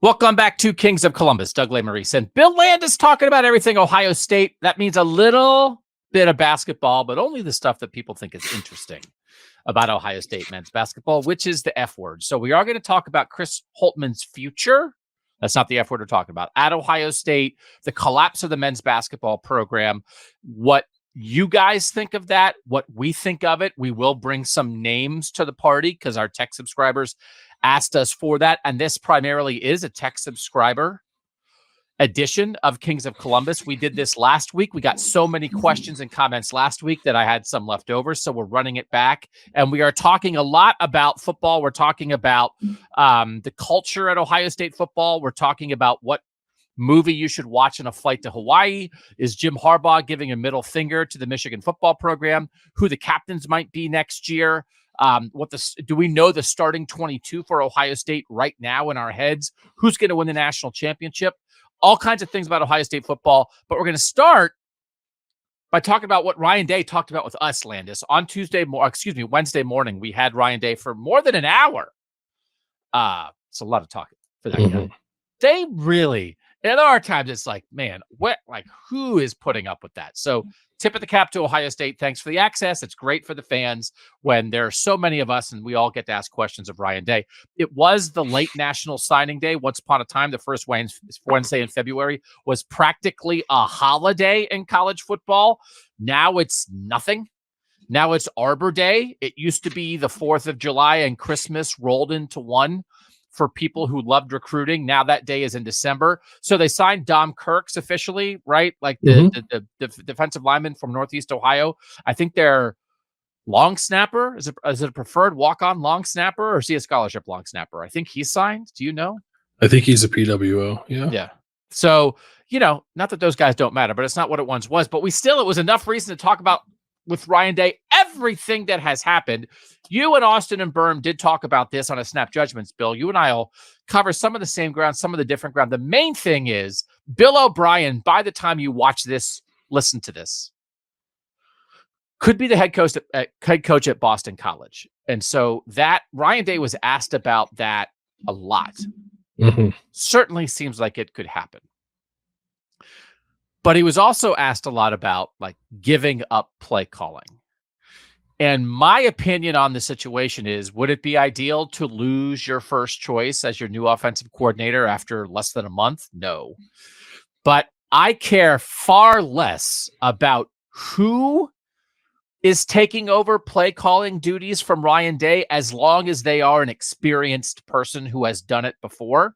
Welcome back to Kings of Columbus. Doug Lesmerises and Bill Landis talking about everything Ohio State. That means a little bit of basketball, but only the stuff that people think is interesting about Ohio State men's basketball, which is the F word. So we are going to talk about Chris Holtmann's future. That's not the F word we're talking about. At Ohio State, the collapse of the men's basketball program, what you guys think of that, what we think of it. We will bring some names to the party because our tech subscribers asked us for that. And this primarily is a tech subscriber edition of Kings of Columbus. We did this last week. We got so many questions and comments last week that I had some left over. So we're running it back. And we are talking a lot about football. We're talking about the culture at Ohio State football. We're talking about what movie you should watch on a flight to Hawaii. Is Jim Harbaugh giving a middle finger to the Michigan football program? Who the captains might be next year? Do we know the starting 22 for Ohio State right now in our heads? Who's going to win the national championship? All kinds of things about Ohio State football. But we're going to start by talking about what Ryan Day talked about with us, Landis, on Wednesday morning. We had Ryan Day for more than an hour. It's a lot of talking for that guy. They really, and there are times it's like, man, who is putting up with that? So tip of the cap to Ohio State. Thanks for the access. It's great for the fans when there are so many of us and we all get to ask questions of Ryan Day. It was the late National Signing Day. Once upon a time, the first Wednesday in February was practically a holiday in college football. Now it's nothing. Now it's Arbor Day. It used to be the 4th of July and Christmas rolled into one for people who loved recruiting. Now that day is in December. So they signed Dom Kirks officially, right? Like the defensive lineman from Northeast Ohio. I think they're long snapper. Is it a preferred walk-on long snapper or is he a scholarship long snapper? I think he's signed. Do you know? I think he's a PWO. Yeah. Yeah. So, not that those guys don't matter, but it's not what it once was. But it was enough reason to talk about with Ryan Day everything that has happened. You and Austin and Berm did talk about this on a Snap Judgments, Bill. You and I will cover some of the same ground, some of the different ground. The main thing is Bill O'Brien, by the time you watch this, listen to this, could be the head coach at Boston College. And so that Ryan Day was asked about that a lot. Certainly seems like it could happen. But he was also asked a lot about giving up play calling. And my opinion on the situation is, would it be ideal to lose your first choice as your new offensive coordinator after less than a month? No. But I care far less about who is taking over play calling duties from Ryan Day as long as they are an experienced person who has done it before.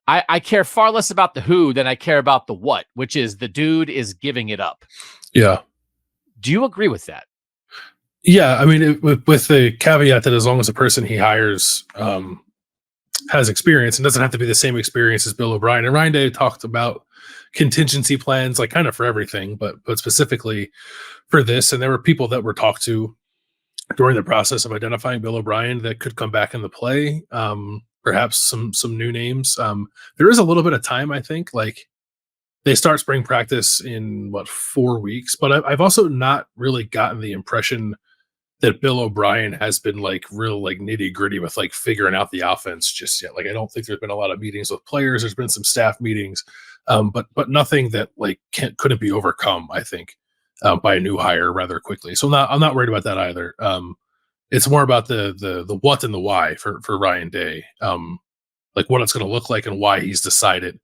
I care far less about the who than I care about the what, which is the dude is giving it up. Yeah. Do you agree with that? Yeah. I mean, with the caveat that as long as the person he hires has experience and doesn't have to be the same experience as Bill O'Brien. And Ryan Day talked about contingency plans, kind of for everything, but specifically for this. And there were people that were talked to during the process of identifying Bill O'Brien that could come back into play. Perhaps some new names. There is a little bit of time, I think. They start spring practice in 4 weeks, but I've also not really gotten the impression that Bill O'Brien has been real nitty gritty with figuring out the offense just yet. I don't think there's been a lot of meetings with players. There's been some staff meetings, but nothing that couldn't be overcome, I think, by a new hire rather quickly. So I'm not worried about that either. It's more about the what and the why for Ryan Day, what it's going to look like and why he's decided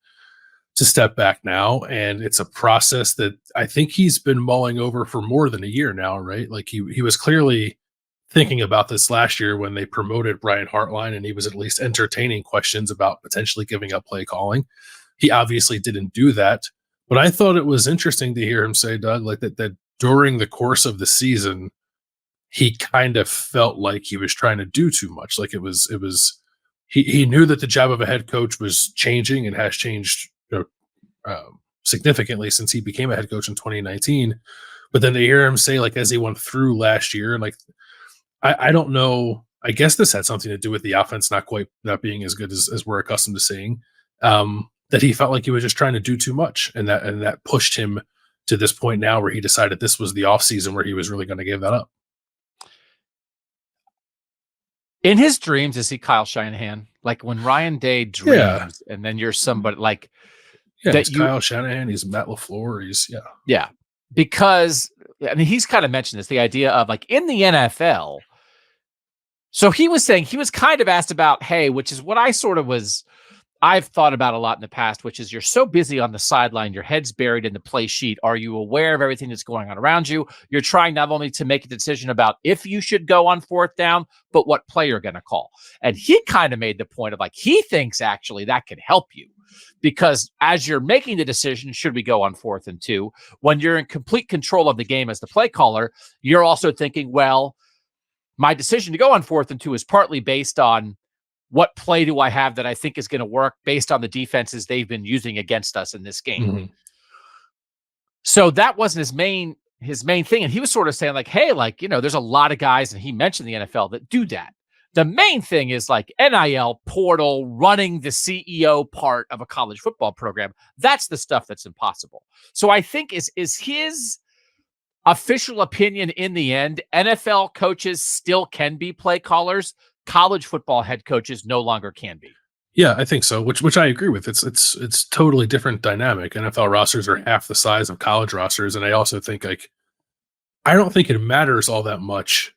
to step back now. And it's a process that I think he's been mulling over for more than a year now, right? He was clearly thinking about this last year when they promoted Brian Hartline, and he was at least entertaining questions about potentially giving up play calling. He obviously didn't do that, but I thought it was interesting to hear him say, Doug, that during the course of the season, he kind of felt like he was trying to do too much. He knew that the job of a head coach was changing and has changed significantly since he became a head coach in 2019. But then to hear him say, as he went through last year, and I don't know, I guess this had something to do with the offense not being as good as we're accustomed to seeing, that he felt like he was just trying to do too much. And that pushed him to this point now where he decided this was the offseason where he was really going to give that up. In his dreams, is he Kyle Shanahan? Like when Ryan Day dreams, and then you're somebody like that. He's Kyle Shanahan. He's Matt LaFleur. Yeah, because I mean, he's kind of mentioned this, the idea of like in the NFL. So he was saying, he was kind of asked about, hey, which is what I've thought about a lot in the past, which is you're so busy on the sideline, your head's buried in the play sheet. Are you aware of everything that's going on around you? You're trying not only to make a decision about if you should go on fourth down, but what play you're going to call. And he kind of made the point of like, he thinks actually that could help you because as you're making the decision, should we go on 4th and 2, when you're in complete control of the game as the play caller, you're also thinking, well, my decision to go on 4th and 2 is partly based on what play do I have that I think is going to work based on the defenses they've been using against us in this game. Mm-hmm. So that wasn't his main thing. And he was sort of saying like, hey, like, there's a lot of guys, and he mentioned the NFL that do that. The main thing is like NIL portal, running the CEO part of a college football program. That's the stuff that's impossible. So I think is his official opinion in the end, NFL coaches still can be play callers. College football head coaches no longer can be. Yeah, I think so. Which I agree with. It's totally different dynamic. NFL rosters are half the size of college rosters, and I also think like I don't think it matters all that much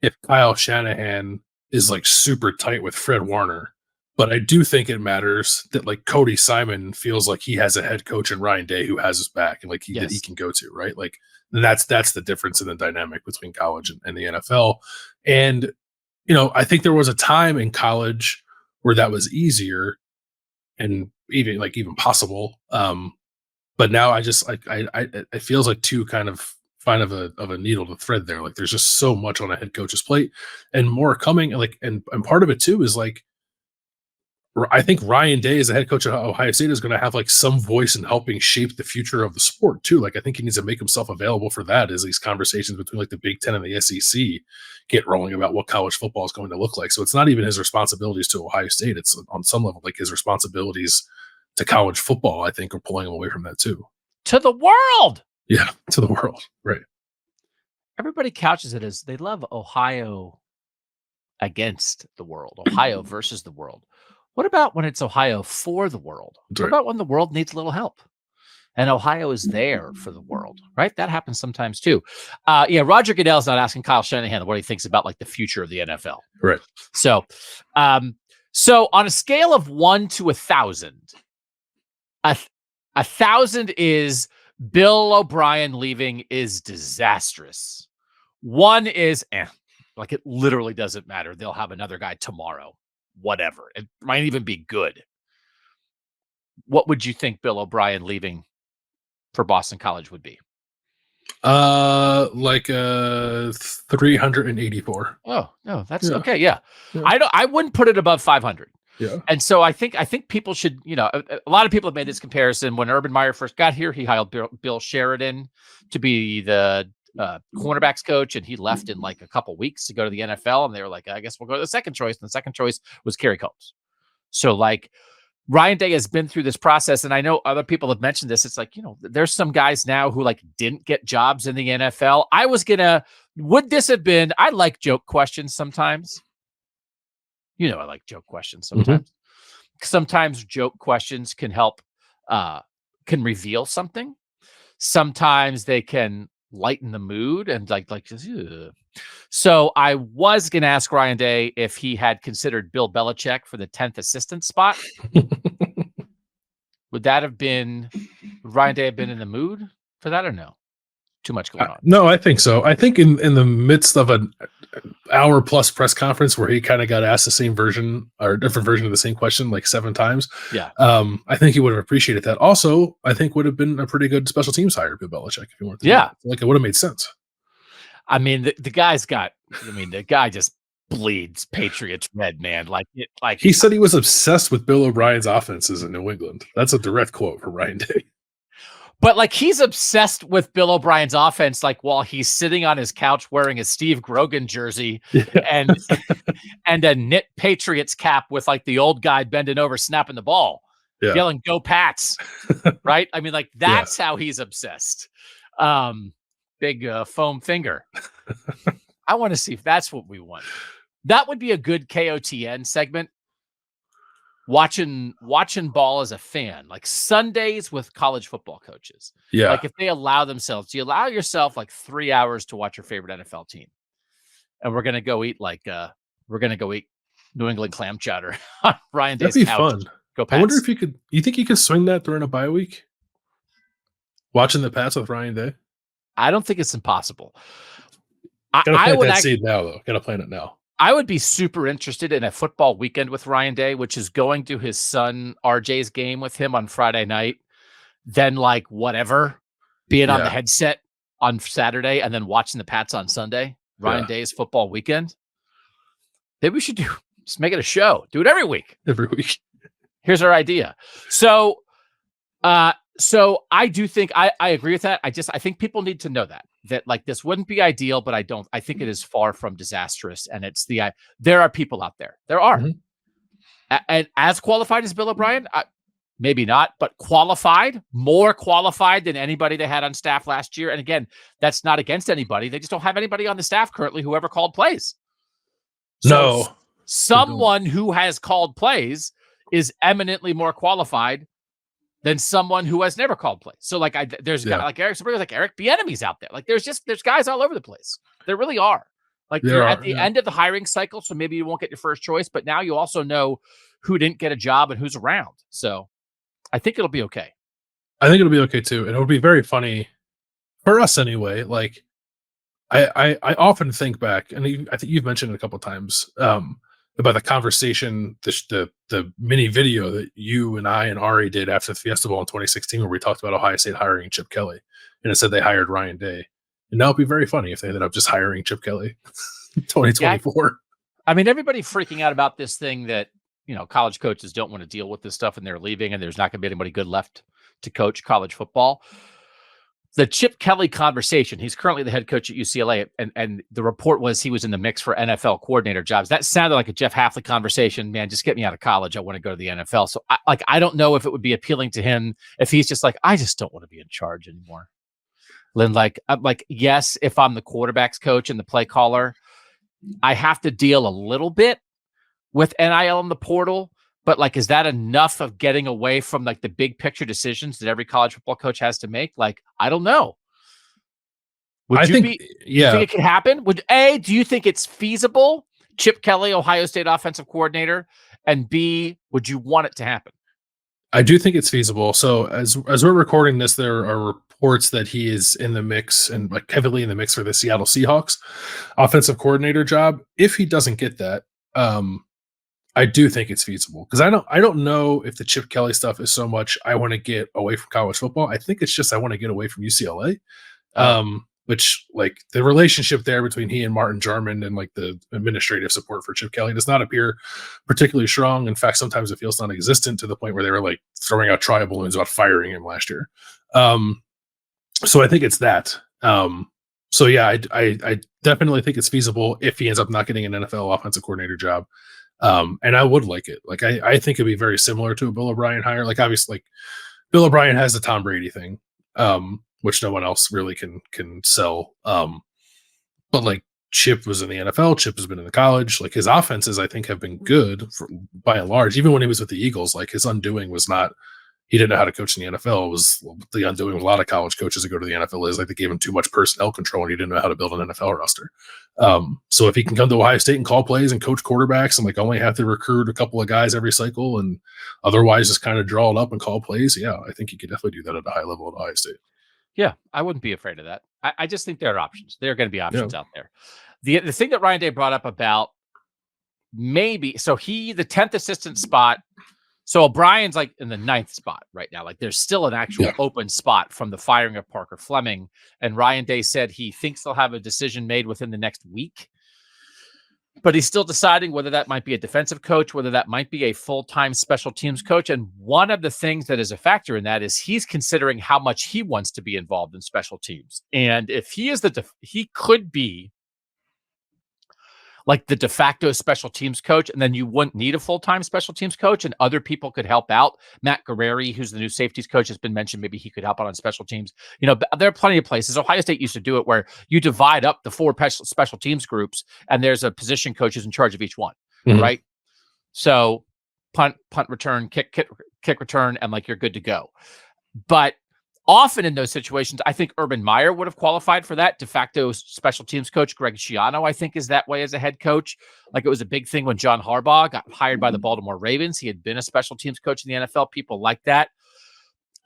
if Kyle Shanahan is like super tight with Fred Warner, but I do think it matters that like Cody Simon feels like he has a head coach in Ryan Day who has his back and like that he can go to, right? Like that's the difference in the dynamic between college and the NFL. And I think there was a time in college where that was easier and even possible. But now I just like it feels like too kind of a needle to thread there. Like there's just so much on a head coach's plate and more coming. And part of it too is like I think Ryan Day as a head coach at Ohio State is going to have like some voice in helping shape the future of the sport too. Like I think he needs to make himself available for that as these conversations between like the Big Ten and the SEC get rolling about what college football is going to look like. So it's not even his responsibilities to Ohio State. It's on some level like his responsibilities to college football, I think, are pulling him away from that too. To the world. Yeah, to the world. Right. Everybody couches it as they love Ohio against the world, Ohio versus the world. What about when it's Ohio for the world? What about when the world needs a little help? And Ohio is there for the world, right? That happens sometimes too. Roger Goodell's not asking Kyle Shanahan what he thinks about like the future of the NFL. Right. So on a scale of 1 to 1,000, 1,000 is Bill O'Brien leaving is disastrous. 1 is like it literally doesn't matter. They'll have another guy tomorrow. Whatever. It might even be good. What would you think Bill O'Brien leaving for Boston College would be? Like 384. Oh, no, that's okay. Yeah. I wouldn't put it above 500. Yeah. And so I think people should, a lot of people have made this comparison. When Urban Meyer first got here, he hired Bill Sheridan to be the cornerbacks coach, and he left in like a couple weeks to go to the NFL, and they were like, I guess we'll go to the second choice, and the second choice was Kerry Combs. So like Ryan Day has been through this process, and I know other people have mentioned this. It's like, there's some guys now who like didn't get jobs in the NFL. Would this have been, I like joke questions sometimes. I like joke questions sometimes. Mm-hmm. Sometimes joke questions can help, can reveal something. Sometimes they can lighten the mood and like. Ugh. So I was going to ask Ryan Day if he had considered Bill Belichick for the 10th assistant spot. Would Ryan Day have been in the mood for that or no? Too much going on. No, I think so. I think in the midst of an hour plus press conference where he kind of got asked the same version or a different version of the same question like 7 times. Yeah. I think he would have appreciated that. Also, I think would have been a pretty good special teams hire, Bill Belichick, if he wanted to. Yeah. Like it would have made sense. I mean, the guy just bleeds Patriots red, man. Like he said he was obsessed with Bill O'Brien's offenses in New England. That's a direct quote from Ryan Day. But like he's obsessed with Bill O'Brien's offense, like while he's sitting on his couch wearing a Steve Grogan jersey and a knit Patriots cap with like the old guy bending over, snapping the ball, yelling "Go Pats!" Right? I mean, like that's how he's obsessed. Big foam finger. I want to see if that's what we want. That would be a good KOTN segment. Watching ball as a fan, like Sundays with college football coaches. Yeah. Like if they allow themselves, do you allow yourself like 3 hours to watch your favorite NFL team? And we're gonna go eat New England clam chowder on Ryan That'd Day's be couch. fun. Go Pats. I wonder if you think you could swing that during a bye week? Watching the Pats with Ryan Day? I don't think it's impossible. Gotta plant that seed now, though. Gotta plant it now. I would be super interested in a football weekend with Ryan Day, which is going to his son RJ's game with him on Friday night, then like whatever, being on the headset on Saturday and then watching the Pats on Sunday. Ryan Day's football weekend. Maybe we should just make it a show. Do it every week. Every week. Here's our idea. So I do think I agree with that. I think people need to know that like this wouldn't be ideal, but I think it is far from disastrous. And it's there are people out there. There are. Mm-hmm. And as qualified as Bill O'Brien, maybe not, but more qualified than anybody they had on staff last year. And again, that's not against anybody. They just don't have anybody on the staff currently who ever called plays. So someone who has called plays is eminently more qualified than someone who has never called plays. So like there's a guy like Eric Bieniemy's out there. Like there's guys all over the place. There really are. Like you're at the end of the hiring cycle, so maybe you won't get your first choice, but now you also know who didn't get a job and who's around. So I think it'll be okay. I think it'll be okay too. And it'll be very funny for us anyway. Like I often think back, and I think you've mentioned it a couple of times, about the conversation, the mini video that you and I and Ari did after the Fiesta Bowl in 2016, where we talked about Ohio State hiring Chip Kelly, and it said they hired Ryan Day. And now it'd be very funny if they ended up just hiring Chip Kelly in 2024. Yeah. I mean, everybody freaking out about this thing that, college coaches don't want to deal with this stuff and they're leaving and there's not going to be anybody good left to coach college football. The Chip Kelly conversation, he's currently the head coach at UCLA, and the report was he was in the mix for NFL coordinator jobs. That sounded like a Jeff Hafley conversation. Man, just get me out of college. I want to go to the NFL. So I don't know if it would be appealing to him if he's just like, I just don't want to be in charge anymore. Lynn, I'm like, yes, if I'm the quarterback's coach and the play caller, I have to deal a little bit with NIL in the portal. But like, is that enough of getting away from like the big picture decisions that every college football coach has to make? Like, I don't know. Do you think it could happen? Do you think it's feasible? Chip Kelly, Ohio State offensive coordinator, and B, would you want it to happen? I do think it's feasible. So as we're recording this, there are reports that he is in the mix and like heavily in the mix for the Seattle Seahawks offensive coordinator job. If he doesn't get that, I do think it's feasible, because I don't know if the Chip Kelly stuff is so much I want to get away from college football. I think it's just I want to get away from UCLA, which like the relationship there between he and Martin Jarman and like the administrative support for Chip Kelly does not appear particularly strong. In fact, sometimes it feels non-existent, to the point where they were like throwing out trial balloons about firing him last year. So I think it's that. So yeah, I definitely think it's feasible if he ends up not getting an NFL offensive coordinator job. And I would like it. Like, I think it'd be very similar to a Bill O'Brien hire. Like, obviously, like Bill O'Brien has the Tom Brady thing, which no one else really can sell. But like Chip was in the NFL, Chip has been in the college. Like, his offenses, I think, have been good by and large. Even when he was with the Eagles, like his undoing was not, he didn't know how to coach in the NFL. It was the undoing of a lot of college coaches that go to the NFL is like they gave him too much personnel control and he didn't know how to build an NFL roster. So if he can come to Ohio State and call plays and coach quarterbacks and like only have to recruit a couple of guys every cycle and otherwise just kind of draw it up and call plays, yeah, I think he could definitely do that at a high level at Ohio State. Yeah, I wouldn't be afraid of that. I just think there are options. There are going to be options out there. The thing that Ryan Day brought up about maybe, so the 10th assistant spot, so O'Brien's like in the 9th spot right now. Like there's still an actual open spot from the firing of Parker Fleming. And Ryan Day said he thinks they'll have a decision made within the next week. But he's still deciding whether that might be a defensive coach, whether that might be a full-time special teams coach. And one of the things that is a factor in that is he's considering how much he wants to be involved in special teams. And if he is he could be like the de facto special teams coach, and then you wouldn't need a full-time special teams coach, and other people could help out. Matt Guerrieri, who's the new safeties coach, has been mentioned. Maybe he could help out on special teams. There are plenty of places. Ohio State used to do it where you divide up the 4 special teams groups, and there's a position coach who's in charge of each one, right? So punt return, kick return, and like you're good to go. But often in those situations, I think Urban Meyer would have qualified for that. De facto special teams coach Greg Schiano, I think, is that way as a head coach. Like it was a big thing when John Harbaugh got hired by the Baltimore Ravens. He had been a special teams coach in the NFL. People like that.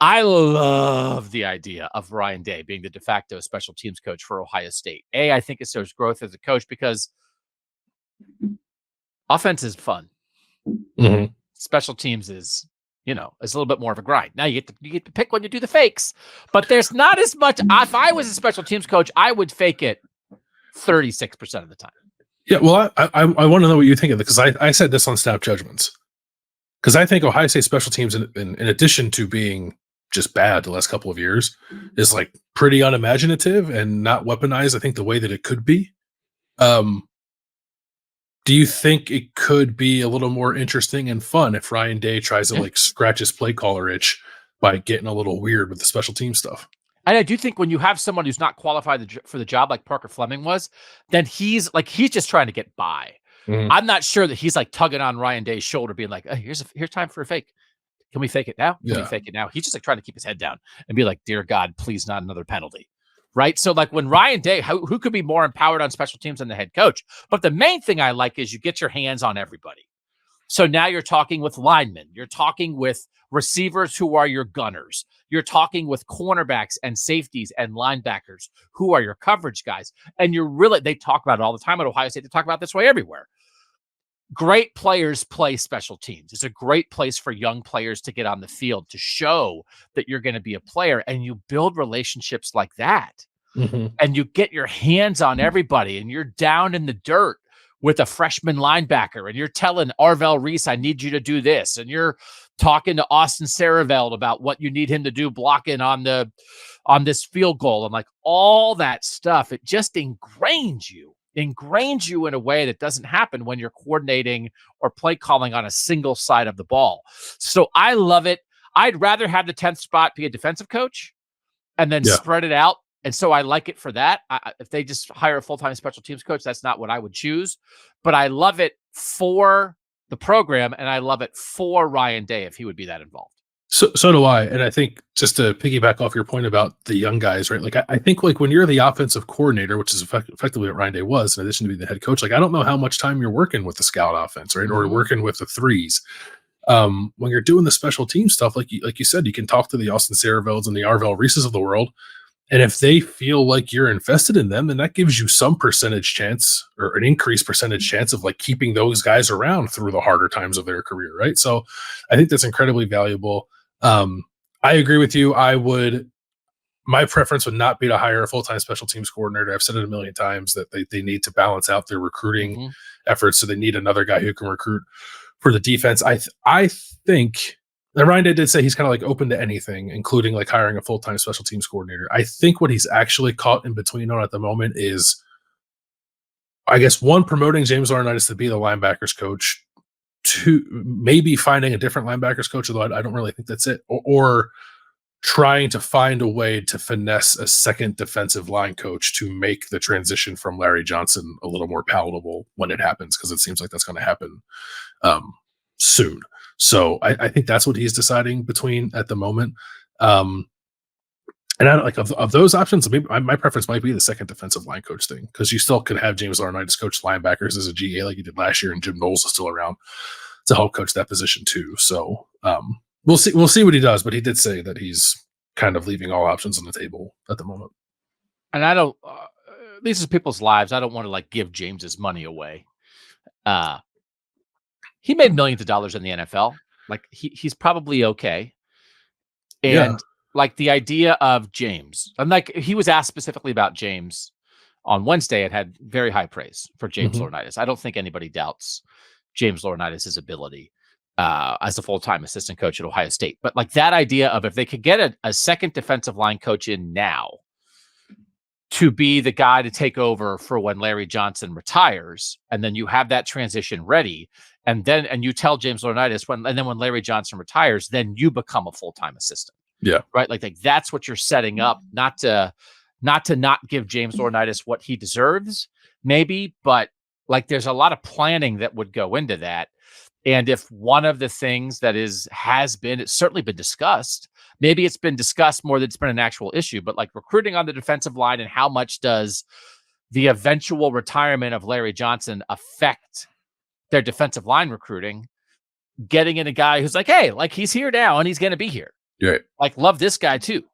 I love the idea of Ryan Day being the de facto special teams coach for Ohio State. I think it shows growth as a coach because offense is fun. Special teams is, it's a little bit more of a grind. Now you get to pick when you do the fakes, but there's not as much. If I was a special teams coach, I would fake it 36% of the time. Yeah, well, I want to know what you think of it because I said this on Snap Judgments because I think Ohio State special teams, in addition to being just bad the last couple of years, is like pretty unimaginative and not weaponized. I think the way that it could be. Do you think it could be a little more interesting and fun if Ryan Day tries to like scratch his play caller itch by getting a little weird with the special team stuff? And I do think when you have someone who's not qualified for the job like Parker Fleming was, then he's just trying to get by. I'm not sure that he's like tugging on Ryan Day's shoulder, being like, oh, here's time for a fake. Can we fake it now? Can we fake it now? He's just like trying to keep his head down and be like, dear God, please not another penalty. Right. So like when Ryan Day, who could be more empowered on special teams than the head coach? But the main thing I like is you get your hands on everybody. So now you're talking with linemen. You're talking with receivers who are your gunners. You're talking with cornerbacks and safeties and linebackers who are your coverage guys. And they talk about it all the time at Ohio State. They talk about it this way everywhere. Great players play special teams. It's a great place for young players to get on the field to show that you're going to be a player, and you build relationships like that. And you get your hands on everybody, and you're down in the dirt with a freshman linebacker, and you're telling Arvell Reese, I need you to do this. And you're talking to Austin Saraveld about what you need him to do blocking on this field goal. And like all that stuff, it just ingrains you in a way that doesn't happen when you're coordinating or play calling on a single side of the ball. So I love it. I'd rather have the 10th spot be a defensive coach and then spread it out. And so I like it for that. If they just hire a full-time special teams coach, that's not what I would choose. But I love it for the program, and I love it for Ryan Day if he would be that involved. So do I. And I think just to piggyback off your point about the young guys, right? Like I think like when you're the offensive coordinator, which is effectively what Ryan Day was, in addition to being the head coach, like I don't know how much time you're working with the scout offense, right? Or working with the threes. When you're doing the special team stuff, like you said, you can talk to the Austin Saravelds and the Arvell Reeses of the world. And if they feel like you're invested in them, then that gives you some percentage chance or an increased percentage chance of like keeping those guys around through the harder times of their career. Right. So I think that's incredibly valuable. I agree with you. My preference would not be to hire a full-time special teams coordinator. I've said it a million times that they need to balance out their recruiting efforts. So they need another guy who can recruit for the defense. I think that Ryan Day did say he's kind of like open to anything, including like hiring a full-time special teams coordinator. I think what he's actually caught in between on at the moment is, I guess, one, promoting James Laurinaitis to be the linebackers coach, two, maybe finding a different linebackers coach, although I don't really think that's it, or trying to find a way to finesse a second defensive line coach to make the transition from Larry Johnson a little more palatable when it happens, because it seems like that's going to happen soon. So I think that's what he's deciding between at the moment. And I don't like of those options. Maybe my preference might be the second defensive line coach thing, because you still could have James Laurinaitis coach linebackers as a GA like he did last year, and Jim Knowles is still around to help coach that position too. So we'll see what he does, but he did say that he's kind of leaving all options on the table at the moment. And I don't. These are people's lives. I don't want to like give James's money away. He made millions of dollars in the NFL. Like he's probably okay. And like the idea of James, and like he was asked specifically about James on Wednesday and had very high praise for James Laurinaitis. I don't think anybody doubts James Laurinaitis' ability as a full-time assistant coach at Ohio State. But like that idea of if they could get a second defensive line coach in now, to be the guy to take over for when Larry Johnson retires, and then you have that transition ready, and you tell James Laurinaitis when Larry Johnson retires, then you become a full-time assistant. Yeah. Right. Like that's what you're setting up, not to not give James Laurinaitis what he deserves, maybe, but like there's a lot of planning that would go into that. And if one of the things that it's certainly been discussed, maybe it's been discussed more than it's been an actual issue, but like recruiting on the defensive line and how much does the eventual retirement of Larry Johnson affect their defensive line recruiting, getting in a guy who's like, hey, like he's here now and he's going to be here. Right. Like love this guy too,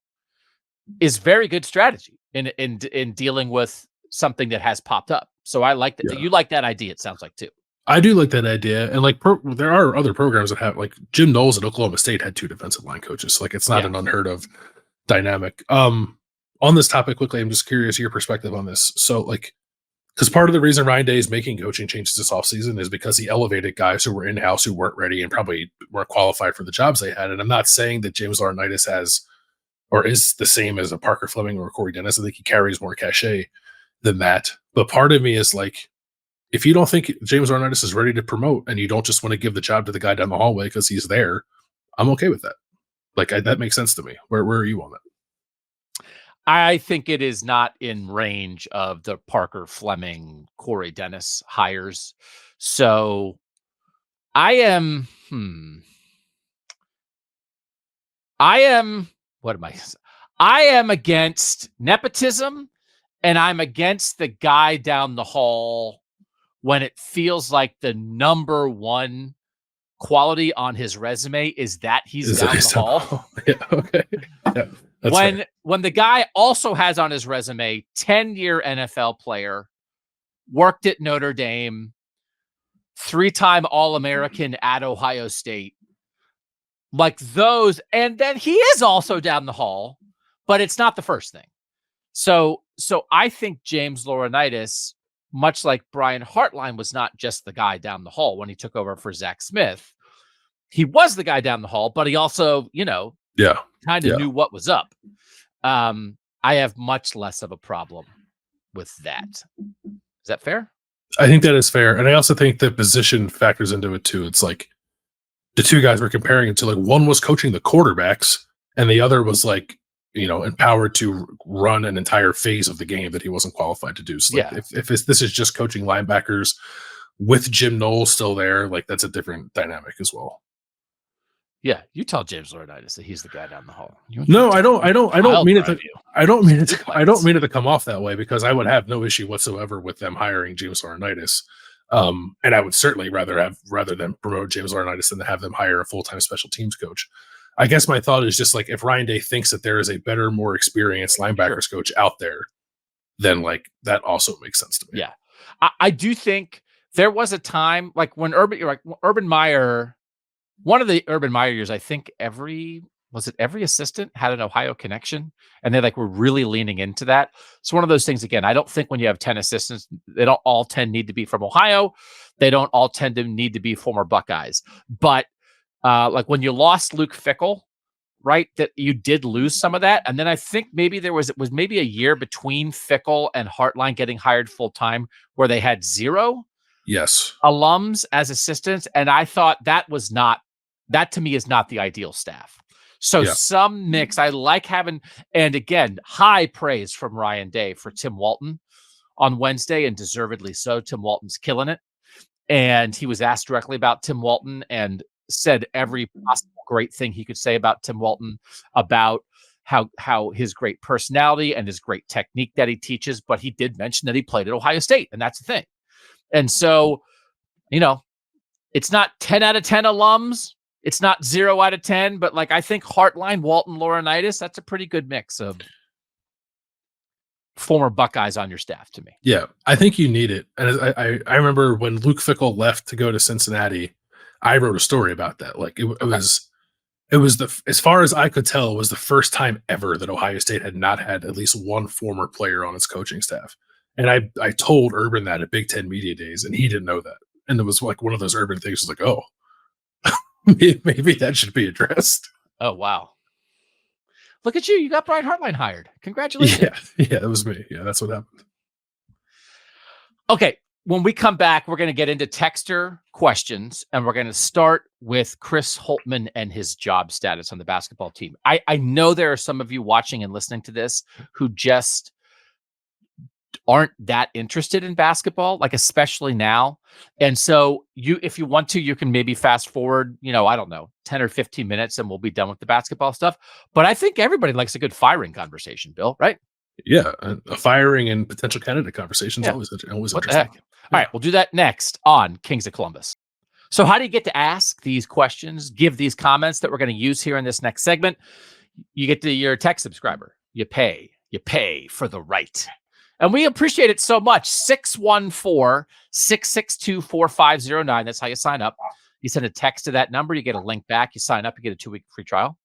is very good strategy in dealing with something that has popped up. So I like that. Yeah. You like that idea. It sounds like too. I do like that idea. And like, there are other programs that have, like Jim Knowles at Oklahoma State had 2 defensive line coaches. Like it's not an unheard of dynamic. On this topic quickly, I'm just curious your perspective on this. So like, because part of the reason Ryan Day is making coaching changes this offseason is because he elevated guys who were in-house who weren't ready and probably weren't qualified for the jobs they had. And I'm not saying that James Laurinaitis has or is the same as a Parker Fleming or a Corey Dennis. I think he carries more cachet than that. But part of me is like, if you don't think James Laurinaitis is ready to promote and you don't just want to give the job to the guy down the hallway because he's there, I'm okay with that. Like that makes sense to me. Where are you on that? I think it is not in range of the Parker Fleming, Corey Dennis hires. So I am, I am against nepotism, and I'm against the guy down the hall when it feels like the number one quality on his resume is that he's down the hall. Yeah, okay. Yeah, when the guy also has on his resume 10-year NFL player, worked at Notre Dame, 3-time All-American at Ohio State, like those, and then he is also down the hall, but it's not the first thing. So I think James Laurinaitis, much like Brian Hartline, was not just the guy down the hall when he took over for Zach Smith. He was the guy down the hall, but he also, kind of knew what was up. I have much less of a problem with that. Is that fair? I think that is fair. And I also think the position factors into it too. It's like the 2 guys we're comparing it to, like one was coaching the quarterbacks and the other was like, empowered to run an entire phase of the game that he wasn't qualified to do. So like if this is just coaching linebackers with Jim Knowles still there, like that's a different dynamic as well. Yeah, you tell James Laurinaitis that he's the guy down the hall. No, I don't mean it to come off that way, because I would have no issue whatsoever with them hiring James Laurinaitis. And I would certainly rather than promote James Laurinaitis than to have them hire a full-time special teams coach. I guess my thought is just like, if Ryan Day thinks that there is a better, more experienced linebackers coach out there, then like that also makes sense to me. Yeah. I do think there was a time like when Urban Meyer, one of the Urban Meyer years, I think every assistant had an Ohio connection, and they were really leaning into that. It's one of those things, again, I don't think when you have 10 assistants, they don't all 10 need to be from Ohio. They don't all tend to need to be former Buckeyes. But like when you lost Luke Fickell, right, that you did lose some of that. And then I think maybe it was maybe a year between Fickell and Hartline getting hired full-time where they had 0 alums as assistants. And I thought that to me is not the ideal staff. So some mix, I like having, and again, high praise from Ryan Day for Tim Walton on Wednesday, and deservedly so. Tim Walton's killing it. And he was asked directly about Tim Walton and said every possible great thing he could say about Tim Walton, about how his great personality and his great technique that he teaches. But he did mention that he played at Ohio State, and that's the thing. And so, it's not 10 out of 10 alums. It's not 0 out of 10, but I think Hartline, Walton, Laurinaitis, that's a pretty good mix of former Buckeyes on your staff to me. Yeah, I think you need it. And I remember when Luke Fickell left to go to Cincinnati, I wrote a story about that. It was as far as I could tell, it was the first time ever that Ohio State had not had at least one former player on its coaching staff. And I told Urban that at Big Ten Media Days, and he didn't know that. And it was one of those Urban things, was like, oh, maybe that should be addressed. Oh, wow. Look at you. You got Brian Hartline hired. Congratulations. Yeah, that was me. Yeah, that's what happened. Okay. When we come back, we're going to get into texter questions, and we're going to start with Chris Holtmann and his job status on the basketball team. I know there are some of you watching and listening to this who just aren't that interested in basketball, like especially now. And so if you want to, you can maybe fast forward, I don't know, 10 or 15 minutes and we'll be done with the basketball stuff. But I think everybody likes a good firing conversation, Bill, right? Yeah, a firing and potential candidate conversation is always What interesting. The heck? All right, we'll do that next on Kings of Columbus. So how do you get to ask these questions, give these comments that we're going to use here in this next segment? You get to your tech subscriber. You pay for the right. And we appreciate it so much. 614-662-4509. That's how you sign up. You send a text to that number. You get a link back. You sign up. You get a 2-week free trial.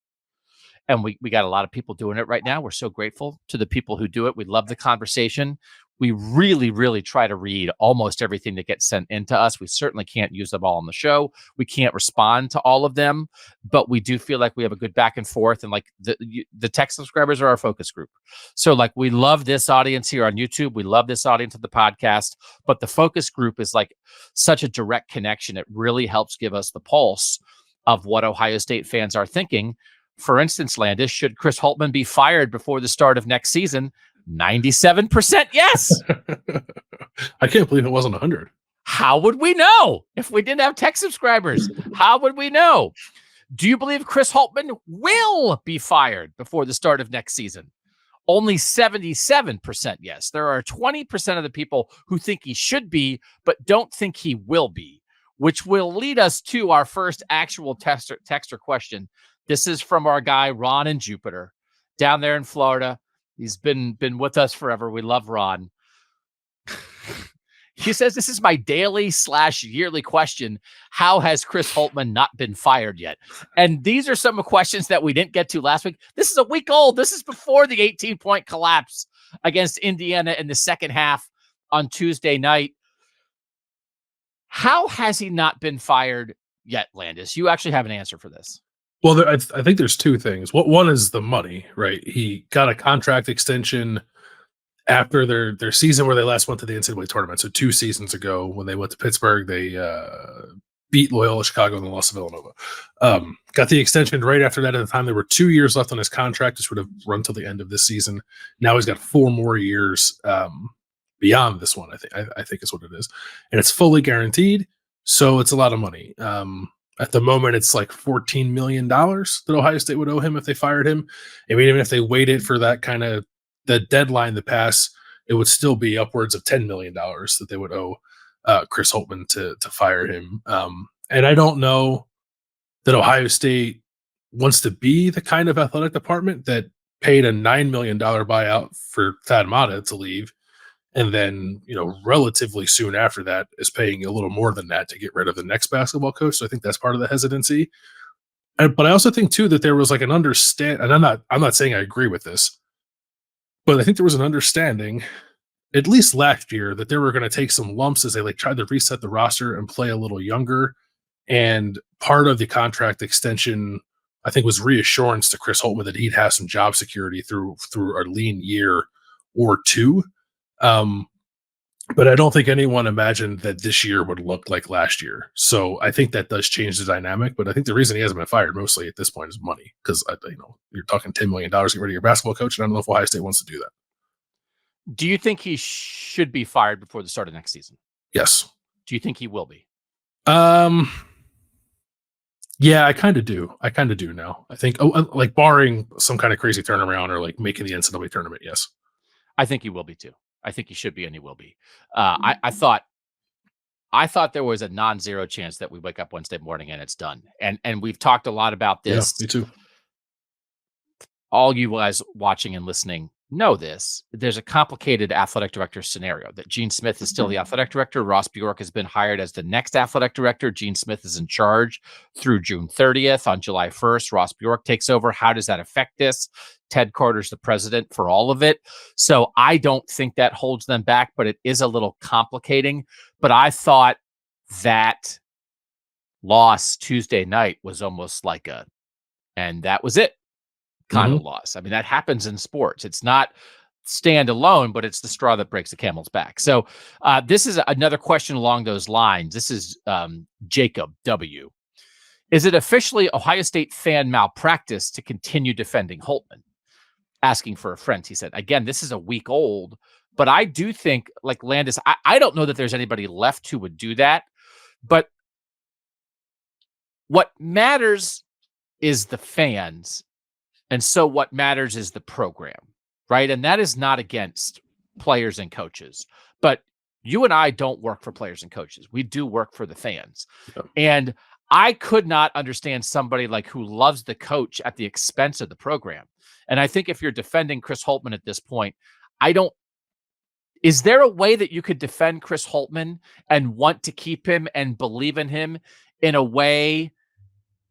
And we got a lot of people doing it right now. We're so grateful to the people who do it. We love the conversation. We really, really try to read almost everything that gets sent into us. We certainly can't use them all on the show. We can't respond to all of them, but we do feel like we have a good back and forth. And like the tech subscribers are our focus group. So like we love this audience here on YouTube. We love this audience of the podcast, but the focus group is like such a direct connection. It really helps give us the pulse of what Ohio State fans are thinking. For instance, Landis, should Chris Holtmann be fired before the start of next season? 97% yes. I can't believe it wasn't 100. How would we know if we didn't have tech subscribers? How would we know? Do you believe Chris Holtmann will be fired before the start of next season? Only 77% yes. There are 20% of the people who think he should be, but don't think he will be, which will lead us to our first actual texter question. This is from our guy, Ron in Jupiter, down there in Florida. He's been with us forever. We love Ron. He says, this is my daily/yearly question. How has Chris Holtmann not been fired yet? And these are some questions that we didn't get to last week. This is a week old. This is before the 18-point collapse against Indiana in the second half on Tuesday night. How has he not been fired yet, Landis? You actually have an answer for this. Well, I think there's two things. One is the money, right? He got a contract extension after their season where they last went to the NCAA tournament. So 2 seasons ago when they went to Pittsburgh, they beat Loyola Chicago and then lost to Villanova. Got the extension right after that. At the time, there were 2 years left on his contract, which would have run till the end of this season. Now he's got 4 more years beyond this one, I think is what it is. And it's fully guaranteed, so it's a lot of money. At the moment, it's like $14 million that Ohio State would owe him if they fired him. I mean, even if they waited for that kind of the deadline to pass, it would still be upwards of $10 million that they would owe Chris Holtmann to fire him. And I don't know that Ohio State wants to be the kind of athletic department that paid a $9 million buyout for Thad Matta to leave. And then, relatively soon after that is paying a little more than that to get rid of the next basketball coach. So I think that's part of the hesitancy. But I also think too that there was like an understand, and I'm not saying I agree with this, but I think there was an understanding, at least last year, that they were going to take some lumps as they like tried to reset the roster and play a little younger. And part of the contract extension, I think, was reassurance to Chris Holtmann that he'd have some job security through a lean year or two. But I don't think anyone imagined that this year would look like last year. So I think that does change the dynamic. But I think the reason he hasn't been fired mostly at this point is money, because you're talking $10 million to get rid of your basketball coach, and I don't know if Ohio State wants to do that. Do you think he should be fired before the start of next season? Yes. Do you think he will be? Yeah, I kind of do. I kind of do now. I think, like barring some kind of crazy turnaround or like making the NCAA tournament. Yes. I think he will be too. I think he should be, and he will be. I thought there was a non-zero chance that we wake up Wednesday morning and it's done. And we've talked a lot about this. Yeah, me too. All you guys watching and listening know this. There's a complicated athletic director scenario that Gene Smith is still the athletic director. Ross Bjork has been hired as the next athletic director. Gene Smith is in charge through June 30th. On July 1st, Ross Bjork takes over. How does that affect this? Ted Carter's the president for all of it. So I don't think that holds them back, but it is a little complicating. But I thought that loss Tuesday night was almost like and that was it. kind of loss. I mean, that happens in sports. It's not stand alone, but it's the straw that breaks the camel's back. So this is another question along those lines. This is Jacob W. Is it officially Ohio State fan malpractice to continue defending Holtmann? Asking for a friend, he said. Again, this is a week old, but I do think, like Landis, I don't know that there's anybody left who would do that, but what matters is the fans, and so what matters is the program, right? And that is not against players and coaches, but you and I don't work for players and coaches. We do work for the fans. Yep. And I could not understand somebody like who loves the coach at the expense of the program. And I think if you're defending Chris Holtmann at this point, is there a way that you could defend Chris Holtmann and want to keep him and believe in him in a way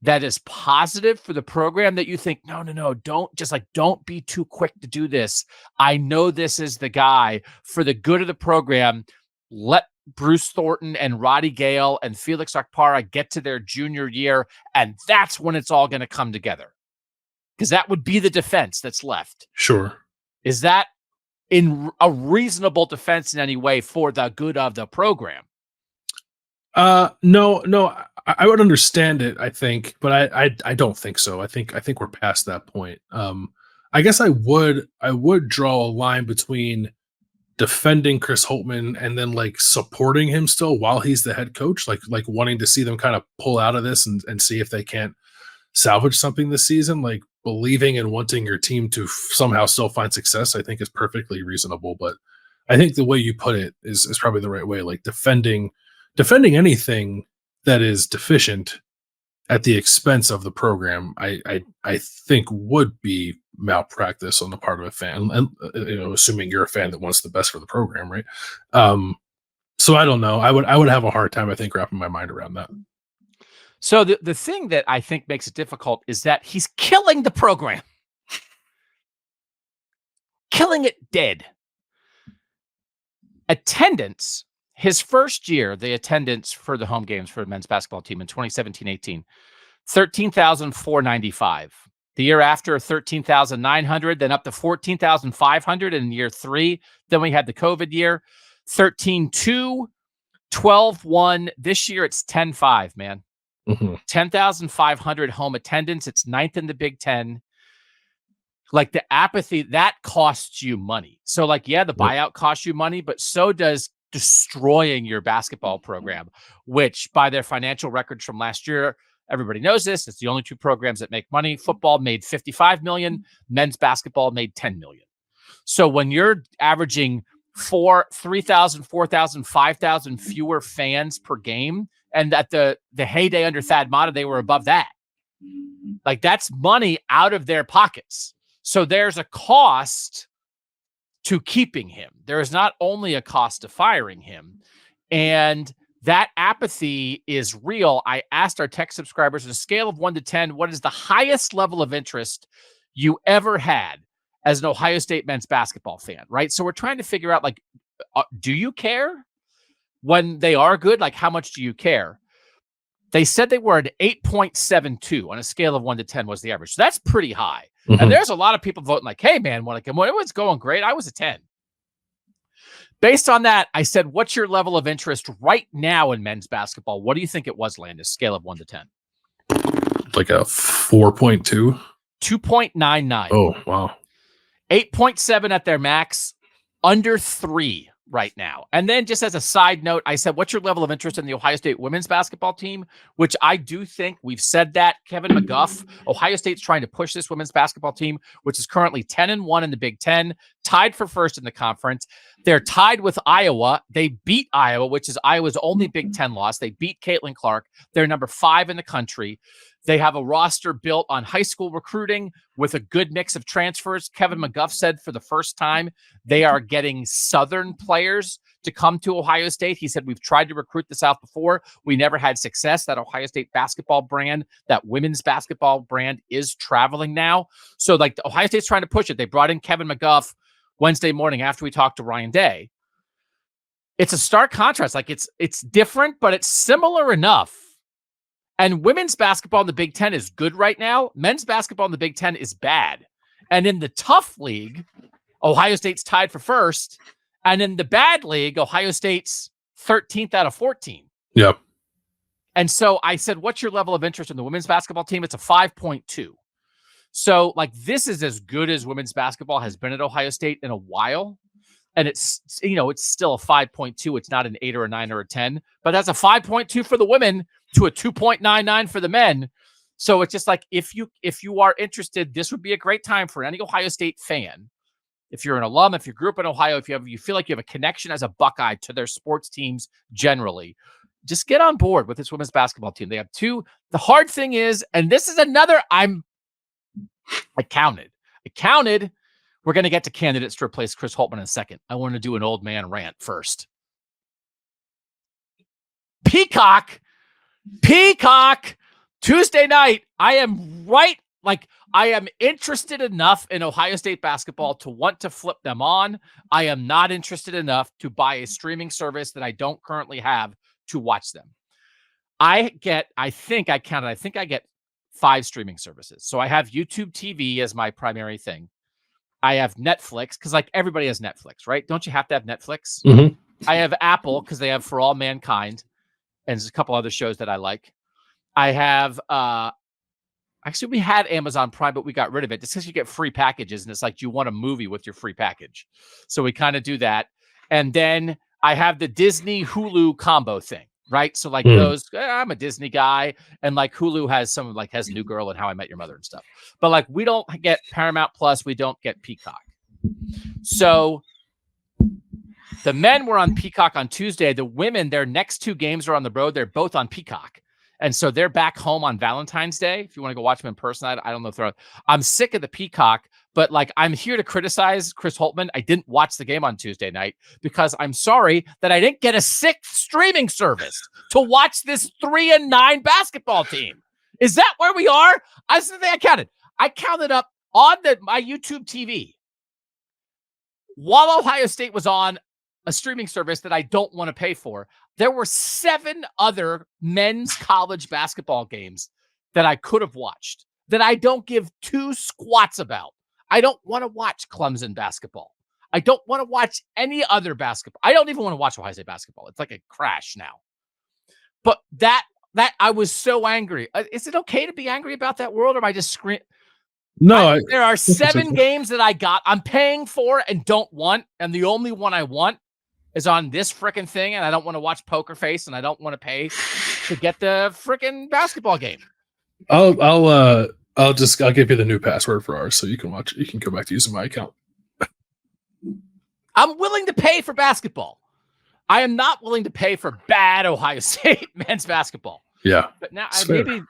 that is positive for the program, that you think, no, don't be too quick to do this. I know this is the guy for the good of the program. Let Bruce Thornton and Roddy Gale and Felix Okpara get to their junior year, and that's when it's all going to come together. Because that would be the defense that's left. Sure. Is that in a reasonable defense in any way for the good of the program? No, I would understand it, I think, but I don't think so. I think we're past that point. I guess I would draw a line between defending Chris Holtmann and then like supporting him still while he's the head coach, like wanting to see them kind of pull out of this and see if they can't salvage something this season. Like believing and wanting your team to somehow still find success, I think is perfectly reasonable. But I think the way you put it is probably the right way. Like defending anything that is deficient at the expense of the program, I think would be malpractice on the part of a fan, and assuming you're a fan that wants the best for the program, right? So I don't know. I would have a hard time, I think, wrapping my mind around that. So the thing that I think makes it difficult is that he's killing the program, killing it dead. Attendance. His first year, the attendance for the home games for the men's basketball team in 2017-18, 13,495. The year after, 13,900, then up to 14,500 in year 3. Then we had the COVID year, 13,200, 12,100. This year, it's 10,500, man. 10,500 home attendance. It's 9th in the Big Ten. Like the apathy, that costs you money. So like, yeah, the buyout costs you money, but so does destroying your basketball program, which by their financial records from last year, everybody knows this. It's the only 2 programs that make money. Football made $55 million. Men's basketball made $10 million. So when you're averaging 3,000, 4,000, 5,000 fewer fans per game, and at the heyday under Thad Matta, they were above that. Like that's money out of their pockets. So there's a cost to keeping him. There is not only a cost to firing him. And that apathy is real. I asked our tech subscribers on a scale of 1 to 10, what is the highest level of interest you ever had as an Ohio State men's basketball fan, right? So we're trying to figure out, like, do you care when they are good? Like, how much do you care? They said they were at 8.72 on a scale of 1 to 10 was the average. So that's pretty high. And there's a lot of people voting like, hey, man, when it's going great, I was a 10. Based on that, I said, what's your level of interest right now in men's basketball? What do you think it was, Landis, scale of 1 to 10? Like a 4.2? 2.99. Oh, wow. 8.7 at their max, under 3 right now. And then just as a side note, I said, what's your level of interest in the Ohio State women's basketball team? Which I do think we've said that. Kevin McGuff, Ohio State's trying to push this women's basketball team, which is currently 10-1 in the Big Ten, tied for first in the conference. They're tied with Iowa. They beat Iowa, which is Iowa's only Big Ten loss. They beat Caitlin Clark. They're number 5 in the country. They have a roster built on high school recruiting with a good mix of transfers. Kevin McGuff said for the first time they are getting Southern players to come to Ohio State. He said, we've tried to recruit the South before. We never had success. That Ohio State basketball brand, that women's basketball brand is traveling now. So like the Ohio State's trying to push it. They brought in Kevin McGuff Wednesday morning after we talked to Ryan Day. It's a stark contrast. Like it's different, but it's similar enough. And women's basketball in the Big Ten is good right now. Men's basketball in the Big Ten is bad. And in the tough league, Ohio State's tied for first. And in the bad league, Ohio State's 13th out of 14. Yep. And so I said, what's your level of interest in the women's basketball team? It's a 5.2. So like this is as good as women's basketball has been at Ohio State in a while. And it's, it's still a 5.2. It's not an 8 or a 9 or a 10, but that's a 5.2 for the women to a 2.99 for the men. So it's just like, if you are interested, this would be a great time for any Ohio State fan. If you're an alum, if you grew up in Ohio, if you feel like you have a connection as a Buckeye to their sports teams generally, just get on board with this women's basketball team. They have two. The hard thing is, and this is another, I counted. We're going to get to candidates to replace Chris Holtmann in a second. I want to do an old man rant first. Peacock, Tuesday night. I am interested enough in Ohio State basketball to want to flip them on. I am not interested enough to buy a streaming service that I don't currently have to watch them. I get 5 streaming services. So I have YouTube TV as my primary thing. I have Netflix because like everybody has Netflix, right? Don't you have to have Netflix? Mm-hmm. I have Apple because they have For All Mankind, and there's a couple other shows that I like. I have actually we had Amazon Prime, but we got rid of it just because you get free packages, and it's like you want a movie with your free package, so we kind of do that. And then I have the Disney Hulu combo thing, right? So like those, I'm a Disney guy, and like Hulu has has New Girl and How I Met Your Mother and stuff. But like we don't get Paramount Plus, we don't get Peacock. So the men were on Peacock on Tuesday. The women, their next 2 games are on the road. They're both on Peacock. And so they're back home on Valentine's Day. If you want to go watch them in person, I don't know if I'm sick of the Peacock, but like I'm here to criticize Chris Holtmann. I didn't watch the game on Tuesday night because I'm sorry that I didn't get a 6th streaming service to watch this 3-9 basketball team. Is that where we are? I counted up on my YouTube TV while Ohio State was on a streaming service that I don't want to pay for. There were 7 other men's college basketball games that I could have watched that I don't give 2 squats about. I don't want to watch Clemson basketball. I don't want to watch any other basketball. I don't even want to watch Ohio State basketball. It's like a crash now. But that I was so angry. Is it okay to be angry about that world, or am I just screaming? No, there are 7 games that I'm paying for and don't want, and the only one I want is on this freaking thing, and I don't want to watch Poker Face, and I don't want to pay to get the freaking basketball game. I'll give you the new password for ours so you can watch it. You can go back to using my account. I'm willing to pay for basketball. I am not willing to pay for bad Ohio State men's basketball. Yeah. But now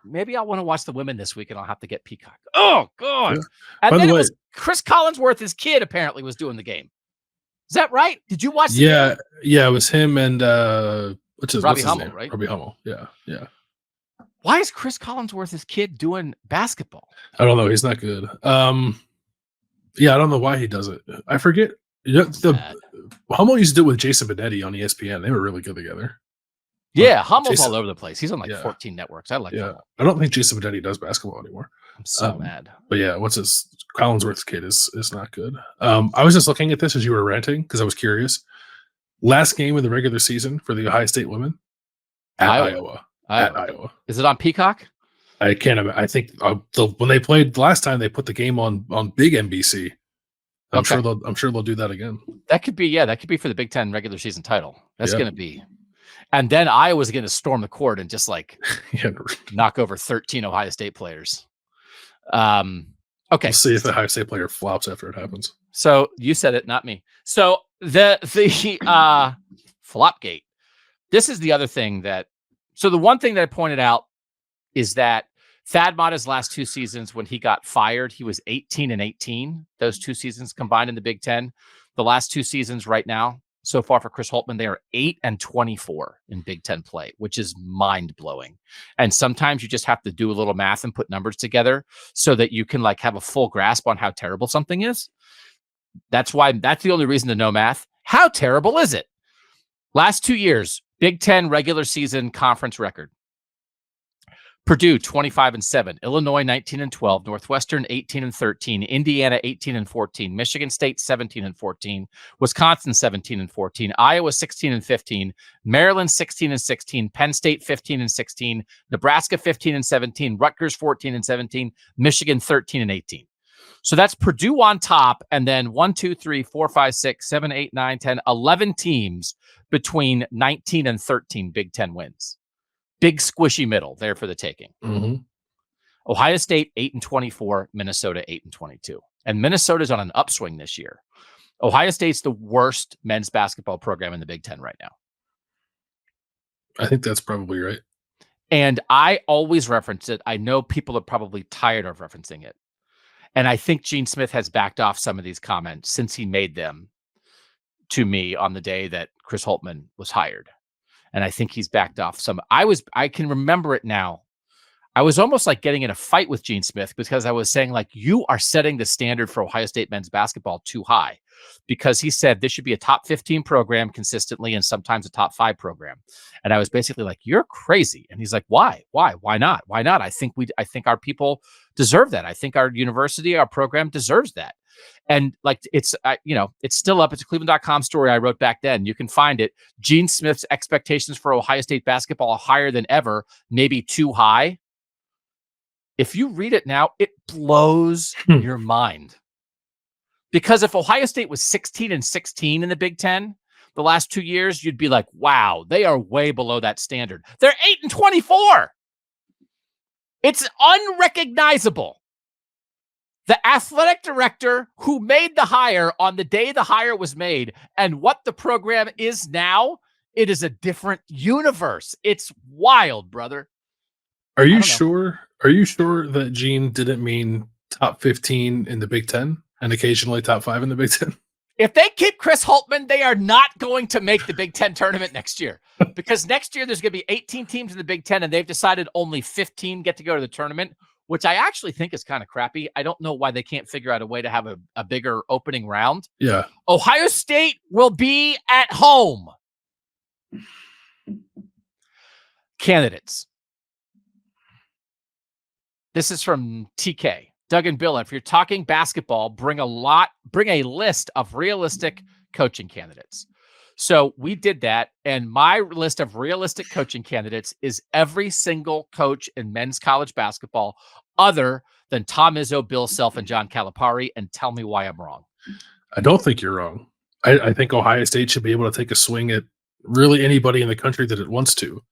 maybe I want to watch the women this week, and I'll have to get Peacock. Oh God. Yeah. And By then the way, it was Chris Collinsworth's kid apparently was doing the game. Is that right? Did you watch the game? Yeah, it was him and what's his Hummel, name? Right? Robbie Hummel. Yeah. Why is Chris Collinsworth's kid doing basketball? I don't know. He's not good. Yeah, I don't know why he does it. I forget. Hummel used to do it with Jason Benetti on ESPN. They were really good together. Yeah, Hummel's all over the place. He's on 14 networks. I like that. I don't think Jason Benetti does basketball anymore. I'm so mad. But yeah, Collinsworth's kid is not good. I was just looking at this as you were ranting because I was curious. Last game of the regular season for the Ohio State women at Iowa. At Iowa. Is it on Peacock? I can't imagine. I think when they played the last time, they put the game on big NBC. I'm sure they'll do that again. That could be for the Big Ten regular season title. That's going to be. And then Iowa's going to storm the court and just knock over 13 Ohio State players. Okay. We'll see if the Ohio State player flops after it happens. So you said it, not me. So the Flopgate. This is the other thing so the one thing that I pointed out is that Thad Matta's last 2 seasons, when he got fired, he was 18-18. Those 2 seasons combined in the Big Ten. The last 2 seasons right now, so far for Chris Holtmann, they are 8-24 in Big Ten play, which is mind-blowing. And sometimes you just have to do a little math and put numbers together so that you can have a full grasp on how terrible something is. That's the only reason to know math. How terrible is it? Last 2 years, Big Ten regular season conference record. Purdue 25-7, Illinois 19-12, Northwestern 18-13, Indiana 18-14, Michigan State 17-14, Wisconsin 17-14, Iowa 16-15, Maryland 16-16, Penn State 15-16, Nebraska 15-17, Rutgers 14-17, Michigan 13-18. So that's Purdue on top, and then 1, 2, 3, 4, 5, 6, 7, 8, 9, 10, 11 teams between 19 and 13 Big Ten wins. Big squishy middle there for the taking. Mm-hmm. Ohio State 8-24, Minnesota 8-22, and Minnesota's on an upswing this year. Ohio State's the worst men's basketball program in the Big Ten right now. I think that's probably right. And I always reference it. I know people are probably tired of referencing it. And I think Gene Smith has backed off some of these comments since he made them to me on the day that Chris Holtmann was hired. And I think he's backed off some. I can remember it now. I was almost like getting in a fight with Gene Smith because I was saying, like, you are setting the standard for Ohio State men's basketball too high, because he said this should be a top 15 program consistently and sometimes a top 5 program. And I was basically like, you're crazy. And he's like, why? Why not? Why not? I think our people deserve that. I think our university, our program deserves that. And like, it's still up. It's a Cleveland.com story I wrote back then. You can find it. Gene Smith's expectations for Ohio State basketball are higher than ever, maybe too high. If you read it now, it blows your mind. Because if Ohio State was 16-16 in the Big Ten the last 2 years, you'd be like, wow, they are way below that standard. They're 8-24. It's unrecognizable. The athletic director who made the hire on the day the hire was made and what the program is now, it is a different universe. It's wild, brother. Are you sure? Are you sure that Gene didn't mean top 15 in the Big Ten and occasionally top 5 in the Big Ten? If they keep Chris Holtmann, they are not going to make the Big Ten tournament next year, because next year there's going to be 18 teams in the Big Ten and they've decided only 15 get to go to the tournament, which I actually think is kind of crappy. I don't know why they can't figure out a way to have a bigger opening round. Yeah. Ohio State will be at home. Candidates. This is from TK. Doug and Bill, if you're talking basketball, bring a list of realistic coaching candidates. So we did that, and my list of realistic coaching candidates is every single coach in men's college basketball other than Tom Izzo, Bill Self, and John Calipari, and tell me why I'm wrong. I don't think you're wrong. I think Ohio State should be able to take a swing at really anybody in the country that it wants to.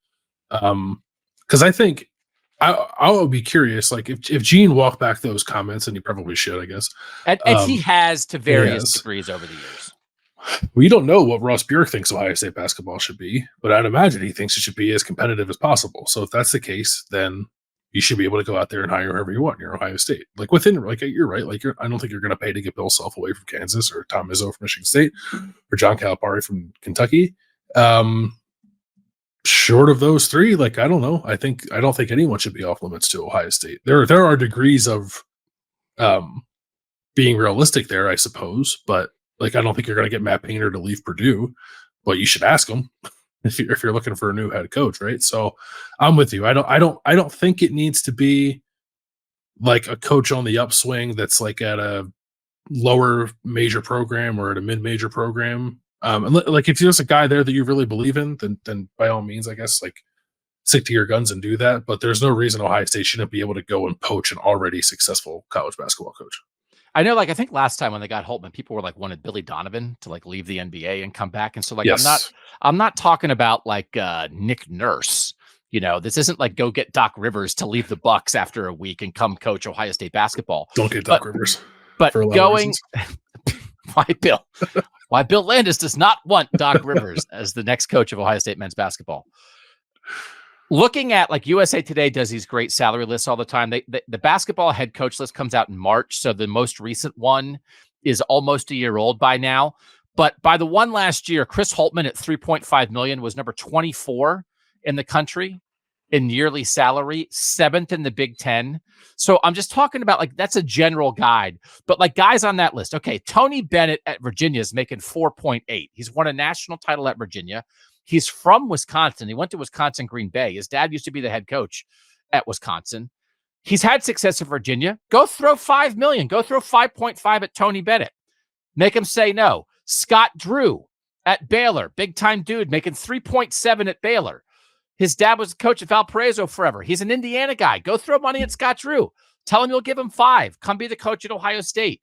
Because I think I would be curious, like if Gene walked back those comments, and he probably should, I guess. And he has to various degrees over the years. We don't know what Ross Bjork thinks Ohio State basketball should be, but I'd imagine he thinks it should be as competitive as possible. So if that's the case, then you should be able to go out there and hire whoever you want. You're Ohio State. Like you're right. Like I don't think you're going to pay to get Bill Self away from Kansas, or Tom Izzo from Michigan State, or John Calipari from Kentucky. Short of those three, like, I don't know. I don't think anyone should be off limits to Ohio State. There are degrees of being realistic there, I suppose, but like, I don't think you're going to get Matt Painter to leave Purdue, but you should ask him if you're looking for a new head coach, right? So I'm with you. I don't think it needs to be like a coach on the upswing that's like at a lower major program or at a mid-major program. And like, if there's a guy there that you really believe in, then by all means, I guess, like, stick to your guns and do that. But there's no reason Ohio State shouldn't be able to go and poach an already successful college basketball coach. I know, like, I think last time when they got Holtmann, people were like wanted Billy Donovan to like leave the NBA and come back. And so like, yes. I'm not talking about like Nick Nurse. You know, this isn't like go get Doc Rivers to leave the Bucks after a week and come coach Ohio State basketball. Don't get Doc Rivers. But going, why Bill Landis does not want Doc Rivers as the next coach of Ohio State men's basketball. Looking at like USA Today does these great salary lists all the time. The basketball head coach list comes out in March. So the most recent one is almost a year old by now. But by the one last year, Chris Holtmann at $3.5 million was number 24 in the country in yearly salary, 7th in the Big Ten. So I'm just talking about like, that's a general guide, but like guys on that list. Okay. Tony Bennett at Virginia is making 4.8. He's won a national title at Virginia. He's from Wisconsin. He went to Wisconsin Green Bay. His dad used to be the head coach at Wisconsin. He's had success at Virginia. Go throw $5 million. Go throw 5.5 at Tony Bennett. Make him say no. Scott Drew at Baylor, big time dude, making 3.7 at Baylor. His dad was a coach at Valparaiso forever. He's an Indiana guy. Go throw money at Scott Drew. Tell him you'll give him 5. Come be the coach at Ohio State.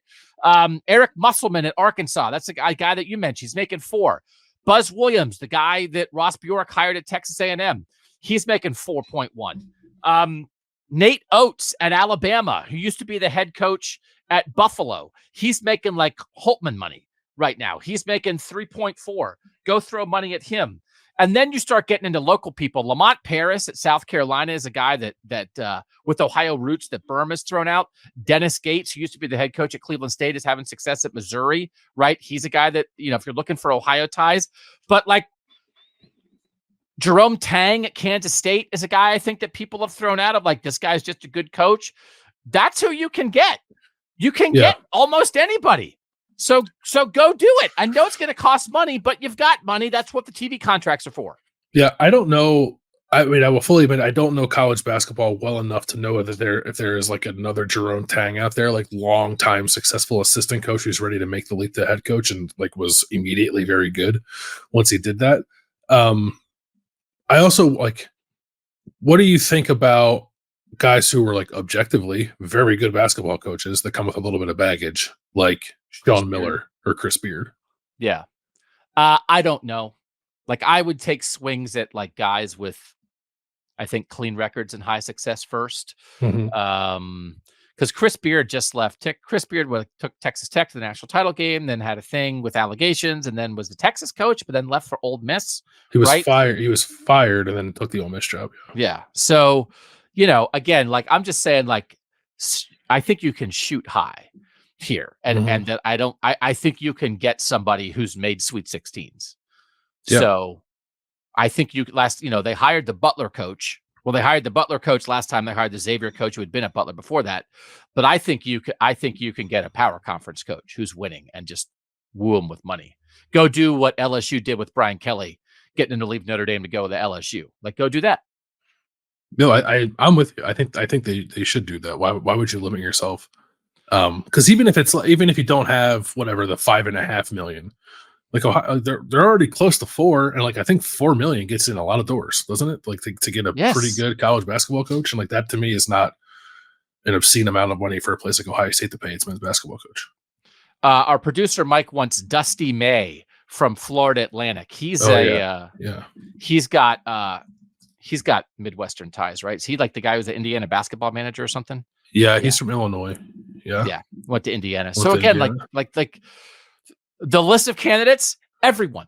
Eric Musselman at Arkansas. That's the guy that you mentioned. He's making 4. Buzz Williams, the guy that Ross Bjork hired at Texas A&M. He's making 4.1. Nate Oates at Alabama, who used to be the head coach at Buffalo. He's making like Holtmann money right now. He's making 3.4. Go throw money at him. And then you start getting into local people. Lamont Paris at South Carolina is a guy that with Ohio roots that Burma's thrown out. Dennis Gates, who used to be the head coach at Cleveland State, is having success at Missouri, right? He's a guy that, if you're looking for Ohio ties, but like Jerome Tang at Kansas State is a guy I think that people have thrown out of like, this guy's just a good coach. That's who you can get. You can get almost anybody. So go do it. I know it's going to cost money, but you've got money. That's what the TV contracts are for. Yeah, I don't know. I mean, I will fully admit I don't know college basketball well enough to know that if there is like another Jerome Tang out there, like long-time successful assistant coach who's ready to make the leap to head coach and like was immediately very good once he did that. I also like, what do you think about guys who were like objectively very good basketball coaches that come with a little bit of baggage, like Sean Miller or Chris Beard? Yeah. I don't know. Like I would take swings at like guys with, I think, clean records and high success first. Because Chris Beard just left. Chris Beard took Texas Tech to the national title game, then had a thing with allegations, and then was the Texas coach, but then left for Ole Miss. He was fired. He was fired and then took the Ole Miss job. Yeah. So, again, like I'm just saying, like I think you can shoot high here, and that I think you can get somebody who's made Sweet 16s. Yeah. So I think they hired the Butler coach. Well, they hired the Butler coach last time. They hired the Xavier coach who had been at Butler before that. But I think you can get a power conference coach who's winning and just woo them with money. Go do what LSU did with Brian Kelly, getting him to leave Notre Dame to go to LSU. Like, go do that. No, I'm with you. I think they should do that. Why would you limit yourself? Because even if you don't have whatever the $5.5 million, like Ohio, they're already close to 4, and like I think $4 million gets in a lot of doors, doesn't it? Like to get a pretty good college basketball coach, and like that to me is not an obscene amount of money for a place like Ohio State to pay its men's basketball coach. Our producer Mike wants Dusty May from Florida Atlantic. He's he's got Midwestern ties, right? Is he like the guy who's the Indiana basketball manager or something? Yeah, he's from Illinois. Yeah, went to Indiana. So again, like the list of candidates, everyone.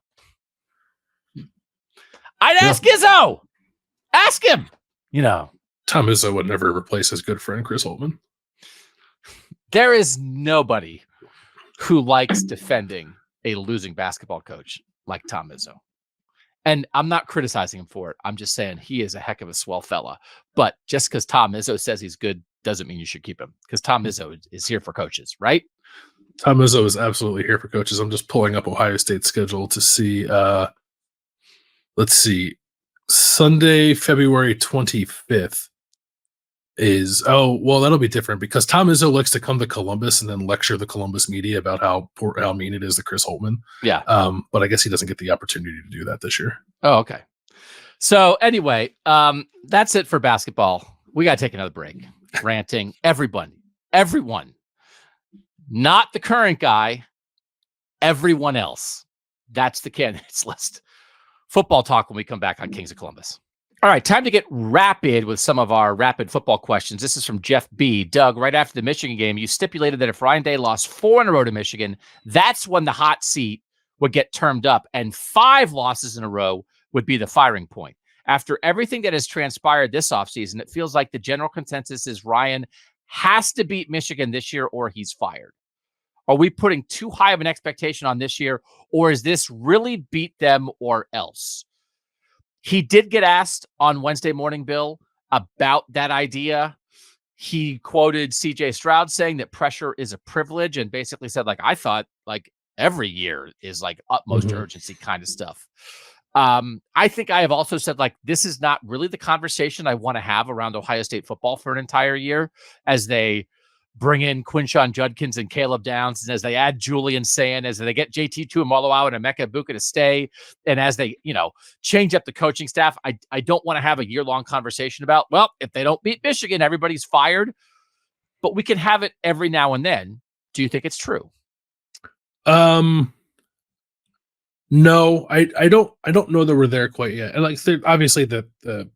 I'd ask Izzo. Ask him. Tom Izzo would never replace his good friend Chris Holtmann. There is nobody who likes defending a losing basketball coach like Tom Izzo. And I'm not criticizing him for it. I'm just saying he is a heck of a swell fella. But just because Tom Izzo says he's good doesn't mean you should keep him, because Tom Izzo is here for coaches, right? Tom Izzo is absolutely here for coaches. I'm just pulling up Ohio State's schedule to see. Let's see. Sunday, February 25th that'll be different because Tom Izzo likes to come to Columbus and then lecture the Columbus media about how mean it is to Chris Holtmann. Yeah. But I guess he doesn't get the opportunity to do that this year. Oh, okay. So anyway, that's it for basketball. We got to take another break. Ranting. Everyone. Not the current guy, everyone else. That's the candidates list. Football talk when we come back on Kings of Columbus. All right, time to get rapid with some of our rapid football questions. This is from Jeff B. Doug, right after the Michigan game, you stipulated that if Ryan Day lost 4 in a row to Michigan, that's when the hot seat would get termed up, and 5 losses in a row would be the firing point. After everything that has transpired this offseason, it feels like the general consensus is Ryan has to beat Michigan this year or he's fired. Are we putting too high of an expectation on this year, or is this really beat them or else? He did get asked on Wednesday morning, Bill, about that idea. He quoted CJ Stroud saying that pressure is a privilege and basically said, like, I thought like every year is like utmost urgency kind of stuff. I think I have also said, like, this is not really the conversation I want to have around Ohio State football for an entire year as they bring in Quinshon Judkins and Caleb Downs, and as they add Julian Sand, as they get JT Tuimoloau and Emeka Ibuka to stay, and as they, change up the coaching staff. I don't want to have a year-long conversation about, well, if they don't beat Michigan, everybody's fired. But we can have it every now and then. Do you think it's true? No, I don't know that we're there quite yet. And like, obviously the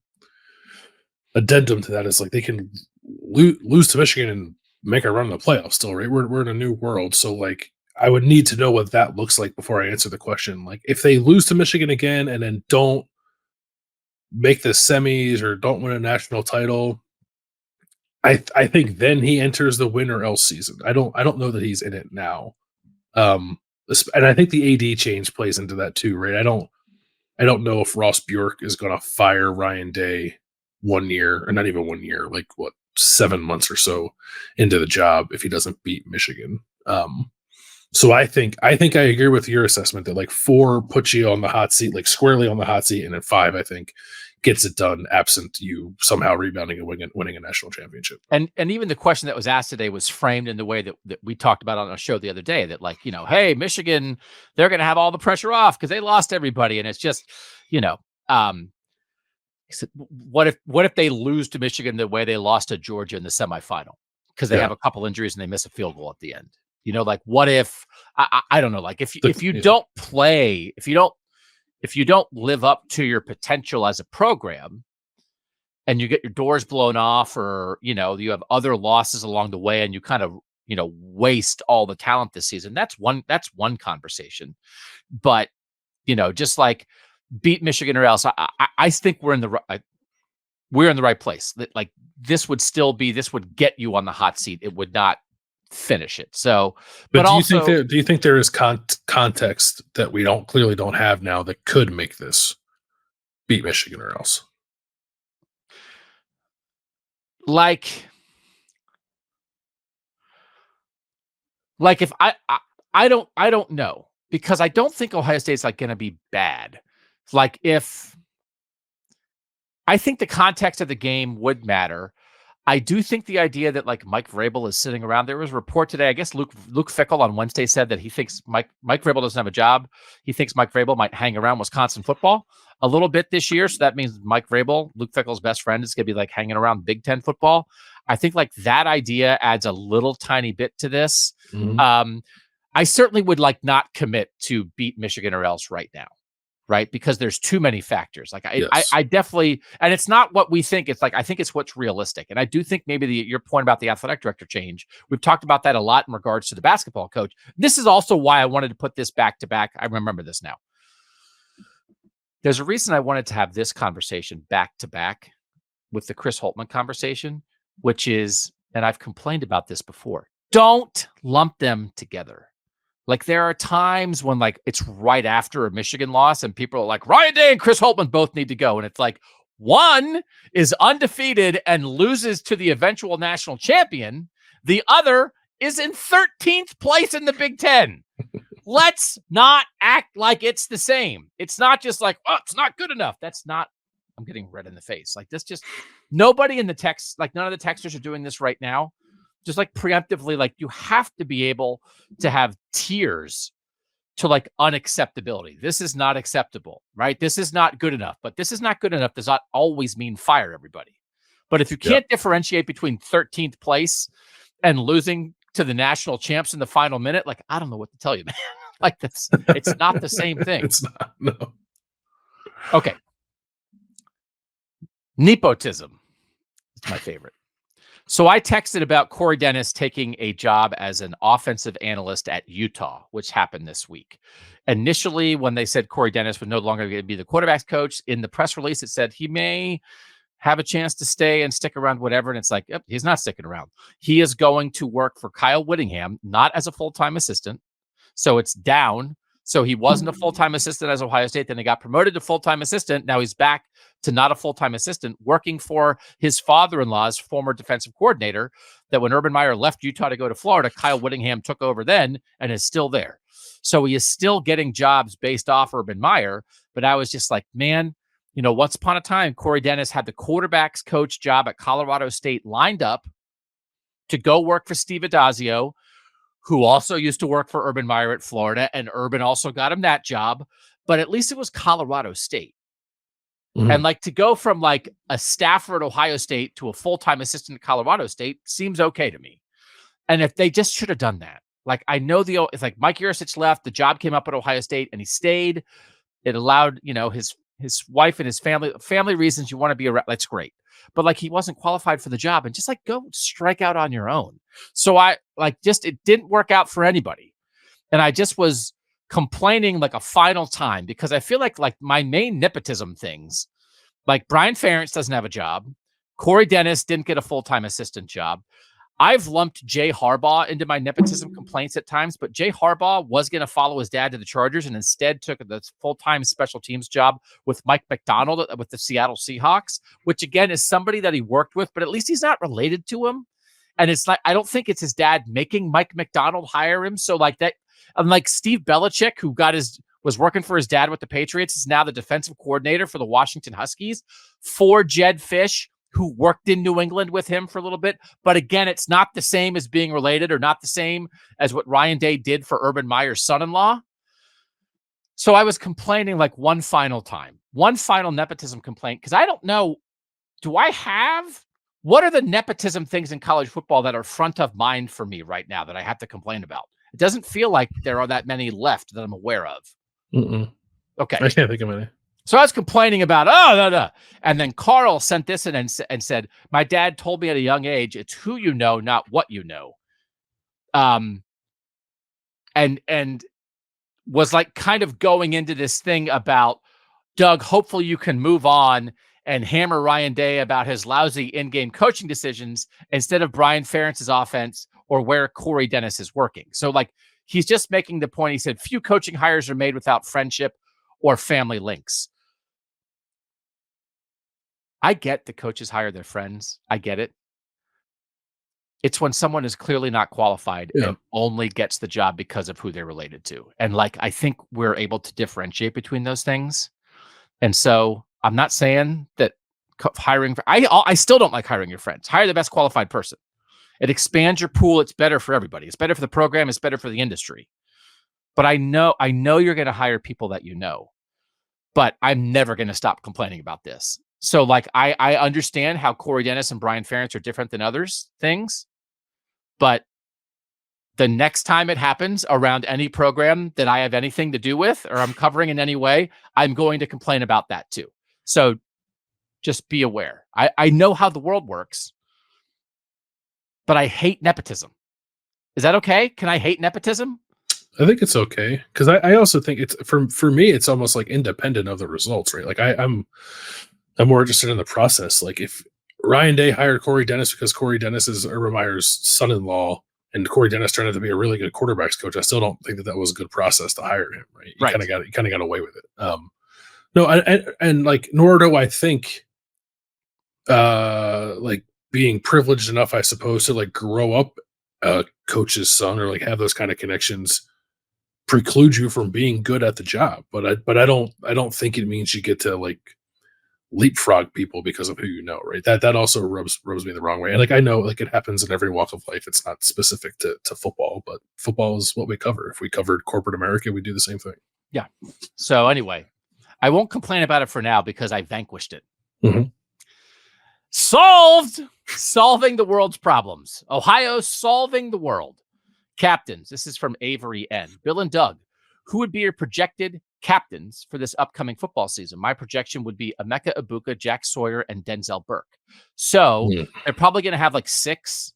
addendum to that is like they can lose to Michigan and make a run in the playoffs still, right? We're in a new world. So like I would need to know what that looks like before I answer the question. Like if they lose to Michigan again and then don't make the semis or don't win a national title, I think then he enters the win or else season. I don't know that he's in it now. And I think the AD change plays into that too, right? I don't know if Ross Bjork is going to fire Ryan Day 1 year, or not even 1 year, like 7 months or so into the job if he doesn't beat Michigan. So I think I agree with your assessment that like 4 puts you on the hot seat, like squarely on the hot seat, and then 5 I think gets it done absent you somehow rebounding and winning a national championship. And even the question that was asked today was framed in the way that we talked about on our show the other day, that like, hey, Michigan, they're going to have all the pressure off because they lost everybody. And it's just, what if they lose to Michigan the way they lost to Georgia in the semifinal because they have a couple injuries and they miss a field goal at the end? Like what if, I don't know, like if you don't play, if you don't live up to your potential as a program and you get your doors blown off, or, you have other losses along the way and you kind of, waste all the talent this season, that's one conversation. But, just like beat Michigan or else, I think we're in the right place. That like this would get you on the hot seat. It would not finish it. So, but do you think there is context that we clearly don't have now that could make this beat Michigan or else? Like if I don't know, because I don't think Ohio State's like going to be bad. Like if I think the context of the game would matter. I do think the idea that like Mike Vrabel is sitting around. There was a report today. I guess Luke Fickell on Wednesday said that he thinks Mike Vrabel doesn't have a job. He thinks Mike Vrabel might hang around Wisconsin football a little bit this year. So that means Mike Vrabel, Luke Fickell's best friend, is going to be like hanging around Big Ten football. I think like that idea adds a little tiny bit to this. Mm-hmm. I certainly would like not commit to beat Michigan or else right now. Right. Because there's too many factors. Like I definitely, and it's not what we think. It's like, I think it's what's realistic. And I do think maybe your point about the athletic director change, we've talked about that a lot in regards to the basketball coach. This is also why I wanted to put this back to back. I remember this now. There's a reason I wanted to have this conversation back to back with the Chris Holtmann conversation, which is, and I've complained about this before, don't lump them together. Like there are times when like it's right after a Michigan loss and people are like, Ryan Day and Chris Holtmann both need to go. And it's like one is undefeated and loses to the eventual national champion. The other is in 13th place in the Big Ten. Let's not act like it's the same. It's not just like, oh, it's not good enough. That's not, I'm getting red in the face. Like this just, nobody in the text, like none of the texters are doing this right now. Just like preemptively, like you have to be able to have tiers to like unacceptability. This is not acceptable, right? This is not good enough, but this is not good enough does not always mean fire everybody. But if you can't differentiate between 13th place and losing to the national champs in the final minute, like, I don't know what to tell you, man. Like that's, it's not the same thing. It's not, no. Okay. Nepotism. It's my favorite. So I texted about Corey Dennis taking a job as an offensive analyst at Utah, which happened this week. Initially, when they said Corey Dennis was no longer going to be the quarterback's coach, in the press release, it said he may have a chance to stay and stick around, whatever. And it's like, yep, he's not sticking around. He is going to work for Kyle Whittingham, not as a full-time assistant. So it's down So he wasn't a full-time assistant at Ohio State. Then he got promoted to full-time assistant. Now he's back to not a full-time assistant, working for his father-in-law's former defensive coordinator, that when Urban Meyer left Utah to go to Florida, Kyle Whittingham took over then and is still there. So he is still getting jobs based off Urban Meyer. But I was just like, man, once upon a time, Corey Dennis had the quarterbacks coach job at Colorado State lined up to go work for Steve Addazio, who also used to work for Urban Meyer at Florida, and Urban also got him that job. But at least it was Colorado State. Mm-hmm. And to go from a staffer at Ohio State to a full-time assistant at Colorado State seems okay to me. And if they just should have done that. I know it's Mike Yurcich left, the job came up at Ohio State and he stayed. It allowed, his wife and his family reasons you want to be around. That's great. But he wasn't qualified for the job, and just go strike out on your own. So it didn't work out for anybody. And I just was complaining a final time, because I feel like my main nepotism things, Brian Ferentz doesn't have a job. Corey Dennis didn't get a full-time assistant job. I've lumped Jay Harbaugh into my nepotism complaints at times, but Jay Harbaugh was going to follow his dad to the Chargers and instead took the full-time special teams job with Mike McDonald with the Seattle Seahawks, which again is somebody that he worked with, but at least he's not related to him. And it's I don't think it's his dad making Mike McDonald hire him. So that, unlike Steve Belichick, who was working for his dad with the Patriots, is now the defensive coordinator for the Washington Huskies for Jed Fish, who worked in New England with him for a little bit. But again, it's not the same as being related, or not the same as what Ryan Day did for Urban Meyer's son-in-law. So I was complaining one final nepotism complaint, because I don't know, what are the nepotism things in college football that are front of mind for me right now that I have to complain about? It doesn't feel like there are that many left that I'm aware of. Mm-mm. Okay. I can't think of any. So I was complaining about, no. And then Carl sent this in and said, my dad told me at a young age, it's who you know, not what you know. And was kind of going into this thing about, Doug, hopefully you can move on and hammer Ryan Day about his lousy in-game coaching decisions instead of Brian Ferentz's offense or where Corey Dennis is working. So he's just making the point. He said, few coaching hires are made without friendship or family links. I get the coaches hire their friends. I get it. It's when someone is clearly not qualified and only gets the job because of who they're related to. And I think we're able to differentiate between those things. And so I'm not saying that hiring, I still don't like hiring your friends. Hire the best qualified person. It expands your pool. It's better for everybody. It's better for the program. It's better for the industry. But I know you're going to hire people that you know, but I'm never going to stop complaining about this. So I understand how Corey Dennis and Brian Ferentz are different than others things, but the next time it happens around any program that I have anything to do with or I'm covering in any way, I'm going to complain about that too. So just be aware. I know how the world works, but I hate nepotism. Is that okay? Can I hate nepotism? I think it's okay, because I also think it's for me, it's almost independent of the results, right? I'm more interested in the process. If Ryan Day hired Corey Dennis because Corey Dennis is Urban Meyer's son-in-law, and Corey Dennis turned out to be a really good quarterbacks coach, I still don't think that was a good process to hire him. Right? You kind of got away with it. No, and nor do I think, being privileged enough, I suppose, to grow up a coach's son or have those kind of connections preclude you from being good at the job. But I don't think it means you get to leapfrog people because of who you know, right? That also rubs me the wrong way. And I know it happens in every walk of life. It's not specific to football, but football is what we cover. If we covered corporate America, we do the same thing. Yeah. So anyway, I won't complain about it for now because I vanquished it. Mm-hmm. Solving the world's problems. Ohio solving the world. Captains. This is from Avery N. Bill and Doug, who would be your projected captains for this upcoming football season? My projection would be Emeka Egbuka, Jack Sawyer, and Denzel Burke. So they're probably going to have 6.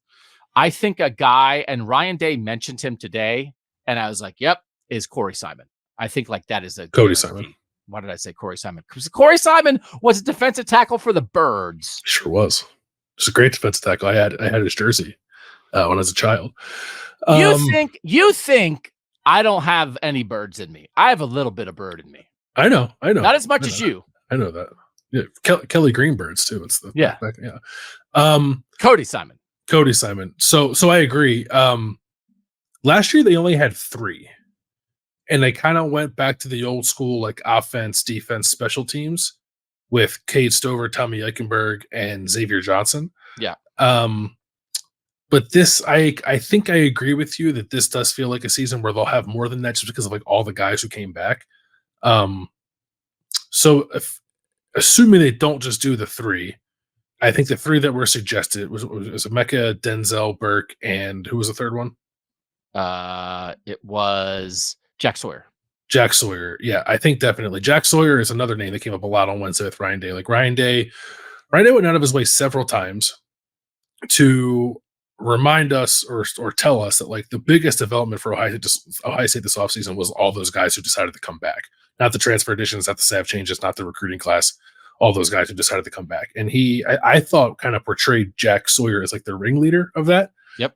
I think a guy, and Ryan Day mentioned him today, and I was like, yep, is Corey Simon. I think that is a Cody Simon. Why did I say Corey Simon? Because Corey Simon was a defensive tackle for the Birds. Sure was. It's a great defensive tackle. I had his jersey when I was a child. You think I don't have any birds in me. I have a little bit of bird in me. I know. Not as much as you. I know that. Yeah, Kelly Greenbirds too. It's the yeah. Cody Simon. So I agree. Last year they only had 3, and they kind of went back to the old school like offense, defense, special teams with Cade Stover, Tommy Eichenberg, and Xavier Johnson. Yeah. But this, I think I agree with you that this does feel like a season where they'll have more than that just because of like all the guys who came back. So assuming they don't just do the 3, I think the 3 that were suggested was Emeka, Denzel, Burke, and who was the third one? It was Jack Sawyer. Jack Sawyer. Yeah, I think definitely. Jack Sawyer is another name that came up a lot on Wednesday with Ryan Day. Like Ryan Day went out of his way several times to remind us or tell us that like the biggest development for Ohio State this offseason was all those guys who decided to come back. Not the transfer additions, not the staff changes, not the recruiting class, all those guys who decided to come back. And I thought kind of portrayed Jack Sawyer as like the ringleader of that. Yep.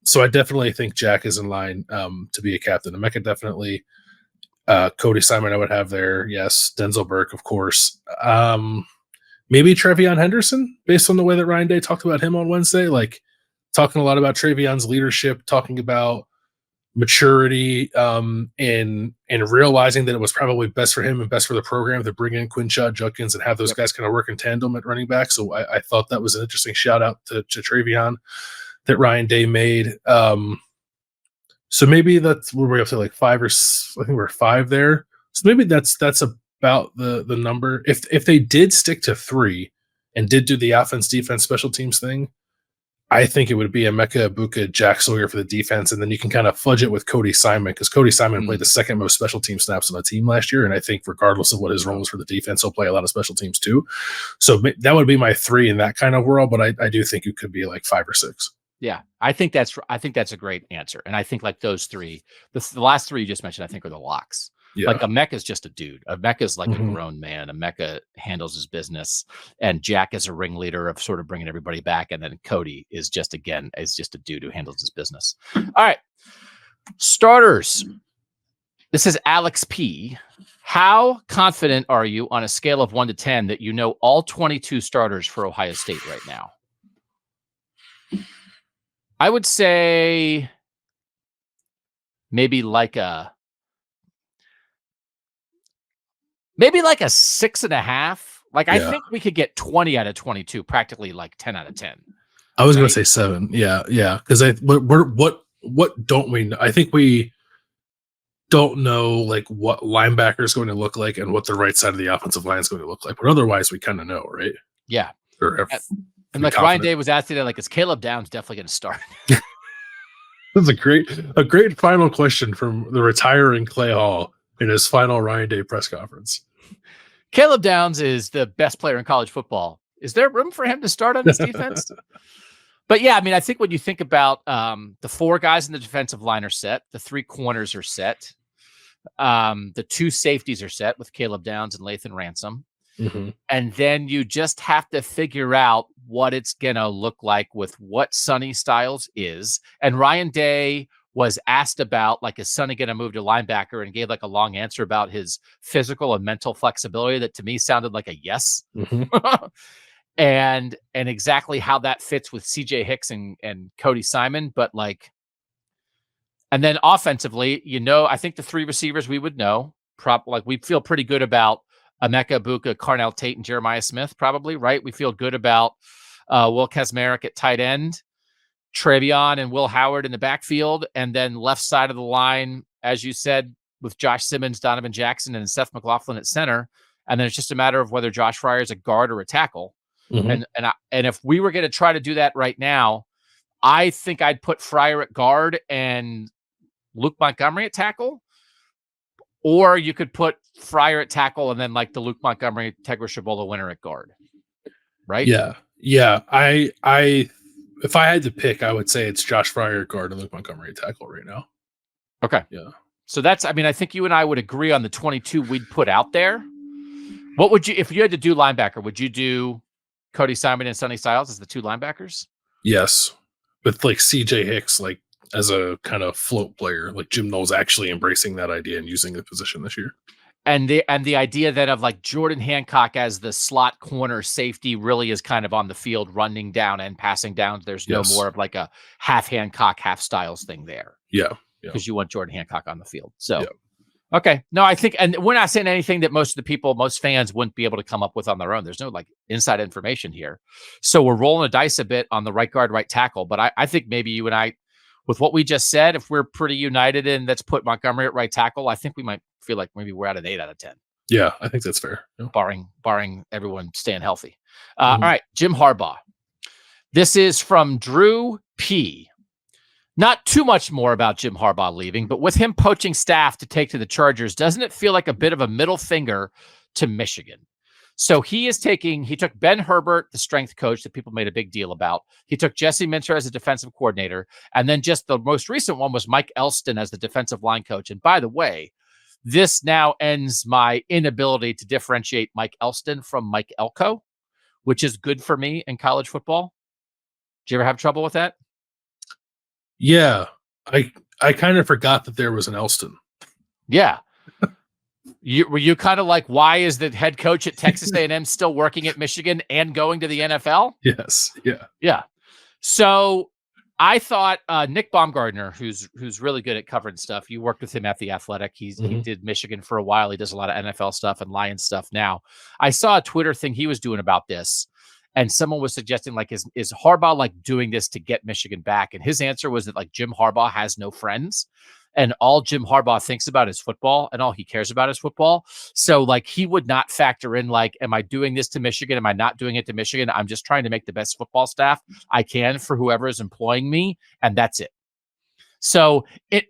So I definitely think Jack is in line to be a captain. Emeka definitely. Cody Simon I would have there. Yes. Denzel Burke, of course. Maybe Trevion Henderson, based on the way that Ryan Day talked about him on Wednesday, like talking a lot about Trevion's leadership, talking about maturity, and realizing that it was probably best for him and best for the program to bring in Quinshad Judkins and have those guys kind of work in tandem at running back. So I thought that was an interesting shout out to Trevion that Ryan Day made. So maybe that's where we're up to like 5 or I think we're 5 there. So maybe that's about the number. If they did stick to 3 and did do the offense, defense, special teams thing, I think it would be Emeka Egbuka, Jack Sawyer for the defense, and then you can kind of fudge it with Cody Simon because Cody Simon played the second most special team snaps on the team last year, and I think regardless of what his role is for the defense, he'll play a lot of special teams too. So that would be my 3 in that kind of world, but I do think it could be like 5 or 6. Yeah, I think that's a great answer, and I think like those 3, the last 3 you just mentioned, I think are the locks. Yeah. Like Emeka's just a dude. Emeka's like a grown man. Emeka handles his business, and Jack is a ringleader of sort of bringing everybody back, and then Cody is just a dude who handles his business. All right, starters. This is Alex P. How confident are you on a scale of 1 to 10 that you know all 22 starters for Ohio State right now? I would say maybe like a 6.5. Like I think we could get 20 out of 22, practically like 10 out of 10. I was going to say 7. Yeah. Because what don't we know? I think we don't know like what linebacker is going to look like and what the right side of the offensive line is going to look like. But otherwise, we kind of know, right? Yeah. And like Ryan Day was asked today, like, is Caleb Downs definitely going to start? That's a great final question from the retiring Clay Hall in his final Ryan Day press conference. Caleb Downs is the best player in college football. Is there room for him to start on this defense? But yeah, I mean, I think when you think about the 4 guys in the defensive line are set, the 3 corners are set, the 2 safeties are set with Caleb Downs and Lathan Ransom. Mm-hmm. And then you just have to figure out what it's going to look like with what Sonny Styles is. And Ryan Day was asked about, like, is Sonny going to move to linebacker, and gave like a long answer about his physical and mental flexibility that to me sounded like a yes. Mm-hmm. and exactly how that fits with CJ Hicks and Cody Simon. But like, and then offensively, I think the 3 receivers we would know, like we feel pretty good about Emeka Egbuka, Carnell Tate, and Jeremiah Smith, probably, right? We feel good about Will Kazmarek at tight end, Trevion and Will Howard in the backfield, and then left side of the line, as you said, with Josh Simmons, Donovan Jackson, and Seth McLaughlin at center. And then it's just a matter of whether Josh Fryer is a guard or a tackle. Mm-hmm. And if we were going to try to do that right now, I think I'd put Fryer at guard and Luke Montgomery at tackle. Or you could put Fryer at tackle and then like the Luke Montgomery, Tegra Shabola winner at guard. Right? Yeah. If I had to pick, I would say it's Josh Fryer at guard and Luke Montgomery at tackle right now. Okay. Yeah. So I think you and I would agree on the 22 we'd put out there. What would you, if you had to do linebacker, would you do Cody Simon and Sonny Styles as the 2 linebackers? Yes. With like CJ Hicks, like as a kind of float player. Like Jim Knowles actually embracing that idea and using the position this year. And the idea that of like Jordan Hancock as the slot corner safety really is kind of on the field running down and passing down. There's no more of like a half Hancock, half Styles thing there. Yeah. Because you want Jordan Hancock on the field. So, okay. No, I think, and we're not saying anything that most fans wouldn't be able to come up with on their own. There's no like inside information here. So we're rolling the dice a bit on the right guard, right tackle. But I think maybe you and I, with what we just said, if we're pretty united in let's put Montgomery at right tackle, I think we might feel like maybe we're at an 8 out of 10. Yeah, I think that's fair. Yeah. Barring everyone staying healthy. All right, Jim Harbaugh. This is from Drew P. Not too much more about Jim Harbaugh leaving, but with him poaching staff to take to the Chargers, doesn't it feel like a bit of a middle finger to Michigan? So he took Ben Herbert, the strength coach that people made a big deal about. He took Jesse Minter as a defensive coordinator. And then just the most recent one was Mike Elston as the defensive line coach. And by the way, this now ends my inability to differentiate Mike Elston from Mike Elko, which is good for me in college football. Do you ever have trouble with that? Yeah. I kind of forgot that there was an Elston. Yeah. Were you kind of like, why is the head coach at Texas A&M still working at Michigan and going to the NFL? Yes. Yeah. Yeah. So I thought Nick Baumgardner, who's really good at covering stuff. You worked with him at The Athletic. He did Michigan for a while. He does a lot of NFL stuff and Lions stuff now. I saw a Twitter thing he was doing about this, and someone was suggesting like, is Harbaugh like doing this to get Michigan back? And his answer was that like Jim Harbaugh has no friends. And all Jim Harbaugh thinks about is football, and all he cares about is football. So, like, he would not factor in, like, am I doing this to Michigan? Am I not doing it to Michigan? I'm just trying to make the best football staff I can for whoever is employing me, and that's it. So it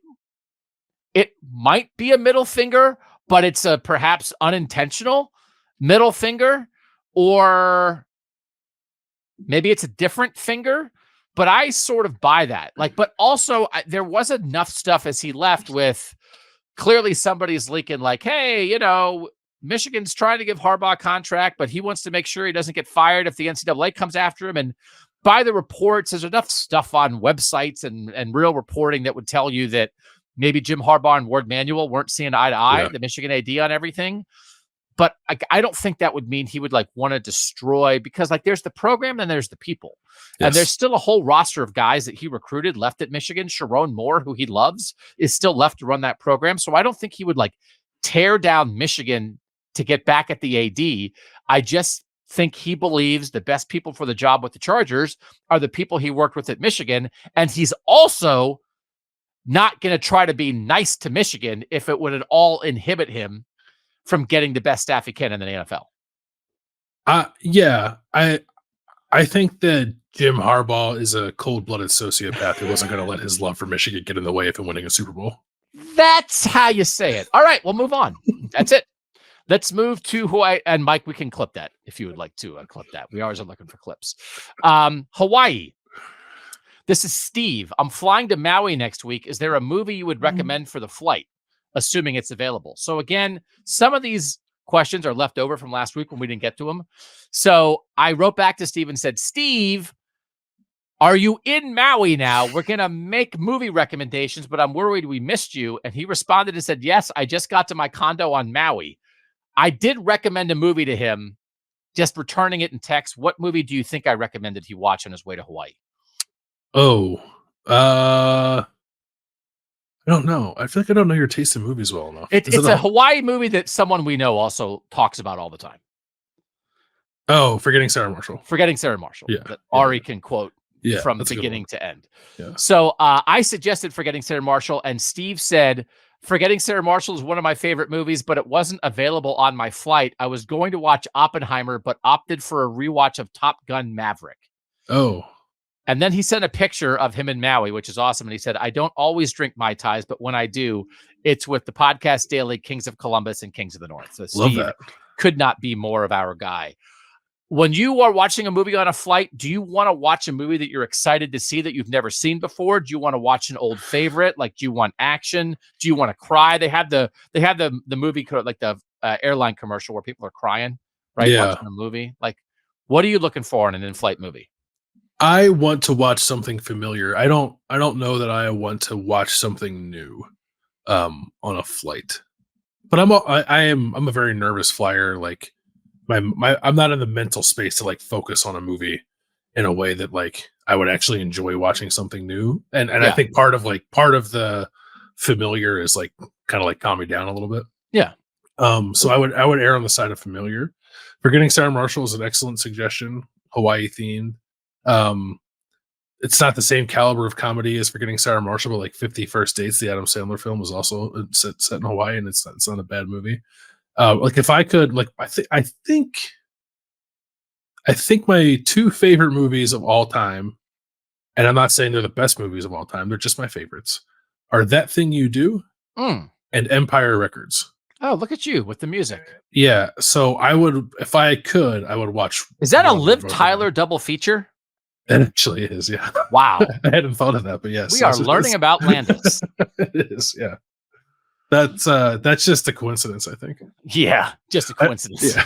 might be a middle finger, but it's a perhaps unintentional middle finger, or maybe it's a different finger. But I sort of buy that. Like, but also there was enough stuff as he left with clearly somebody's leaking like, hey, Michigan's trying to give Harbaugh a contract, but he wants to make sure he doesn't get fired if the NCAA comes after him. And by the reports, there's enough stuff on websites and real reporting that would tell you that maybe Jim Harbaugh and Ward Manuel weren't seeing eye to eye, the Michigan AD on everything. But I don't think that would mean he would like want to destroy, because like there's the program and there's the people. Yes. And there's still a whole roster of guys that he recruited left at Michigan. Sharon Moore, who he loves, is still left to run that program. So I don't think he would like tear down Michigan to get back at the AD. I just think he believes the best people for the job with the Chargers are the people he worked with at Michigan. And he's also not going to try to be nice to Michigan if it would at all inhibit him from getting the best staff he can in the NFL. Yeah, I think that Jim Harbaugh is a cold-blooded sociopath who wasn't going to let his love for Michigan get in the way of him winning a Super Bowl. That's how you say it. All right, we'll move on. That's it. Let's move to Hawaii. And Mike, we can clip that if you would like to clip that. We always are looking for clips. Hawaii. This is Steve. I'm flying to Maui next week. Is there a movie you would recommend for the flight, assuming it's available? So again, some of these questions are left over from last week when we didn't get to them. So I wrote back to Steve and said, Steve, are you in Maui now? We're going to make movie recommendations, but I'm worried we missed you. And he responded and said, yes, I just got to my condo on Maui. I did recommend a movie to him, just returning it in text. What movie do you think I recommended he watch on his way to Hawaii? I don't know. I feel like I don't know your taste in movies well enough. It's a Hawaii movie that someone we know also talks about all the time. Oh, Forgetting Sarah Marshall. Forgetting Sarah Marshall. Yeah. That Ari can quote from beginning to end. Yeah. So I suggested Forgetting Sarah Marshall, and Steve said, Forgetting Sarah Marshall is one of my favorite movies, but it wasn't available on my flight. I was going to watch Oppenheimer, but opted for a rewatch of Top Gun Maverick. Oh. And then he sent a picture of him in Maui, which is awesome. And he said, I don't always drink Mai Tais, but when I do, it's with the Podcast Daily, Kings of Columbus and Kings of the North. So Love Steve that. Could not be more of our guy. When you are watching a movie on a flight, do you want to watch a movie that you're excited to see that you've never seen before? Do you want to watch an old favorite? Like, do you want action? Do you want to cry? They have the movie, like the airline commercial where people are crying, right? Yeah. Watching a movie. Like, what are you looking for in an in-flight movie? I want to watch something familiar. I don't know that I want to watch something new on a flight. But I'm a very nervous flyer. Like I'm not in the mental space to like focus on a movie in a way that like I would actually enjoy watching something new. And I think part of the familiar is like kind of like calm me down a little bit. Yeah. So I would err on the side of familiar. Forgetting Sarah Marshall is an excellent suggestion. Hawaii themed. It's not the same caliber of comedy as Forgetting Sarah Marshall, but like 50 First Dates, the Adam Sandler film, was also set in Hawaii, and it's not a bad movie. Like if I could, like I think my two favorite movies of all time, and I'm not saying they're the best movies of all time, they're just my favorites, are That Thing You Do and Empire Records. Oh, look at you with the music. Yeah, so I would, if I could, I would watch. Is that a Liv Tyler double feature? It actually is, yeah. Wow. I hadn't thought of that, but yes. We are learning about Landis. It is, yeah. That's just a coincidence, I think. Yeah, just a coincidence.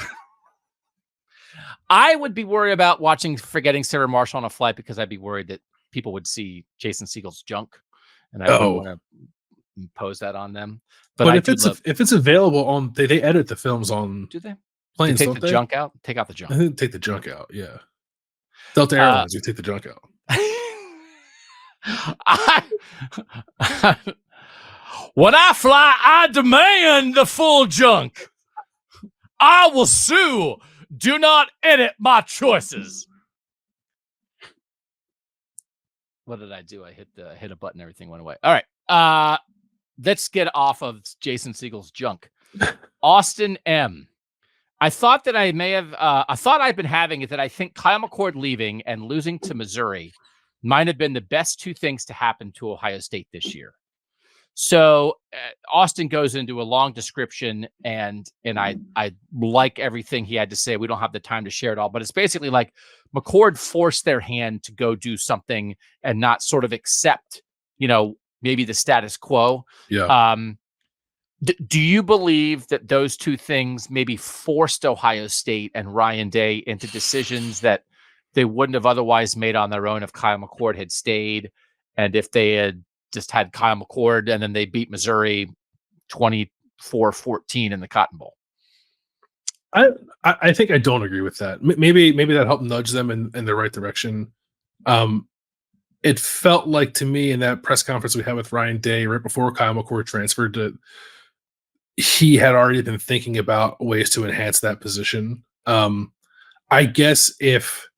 I would be worried about watching Forgetting Sarah Marshall on a flight because I'd be worried that people would see Jason Segel's junk, and I wouldn't want to impose that on them. But if it's available on, they edit the films on. Do they? Planes, take the junk out? Take out the junk. I think take the junk out. Yeah. Delta Airlines, you take the junk out. When I fly, I demand the full junk. I will sue. Do not edit my choices. What did I do? I hit a button. Everything went away. All right. Let's get off of Jason Segel's junk. Austin M. I thought that I may have, a thought I've been having is that I think Kyle McCord leaving and losing to Missouri might have been the best two things to happen to Ohio State this year. So Austin goes into a long description, and I like everything he had to say. We don't have the time to share it all, but it's basically like McCord forced their hand to go do something and not sort of accept, maybe the status quo. Yeah. Do you believe that those two things maybe forced Ohio State and Ryan Day into decisions that they wouldn't have otherwise made on their own if Kyle McCord had stayed, and if they had just had Kyle McCord and then they beat Missouri 24-14 in the Cotton Bowl? I think I don't agree with that. Maybe that helped nudge them in the right direction. It felt like to me in that press conference we had with Ryan Day right before Kyle McCord transferred to, he had already been thinking about ways to enhance that position. I guess if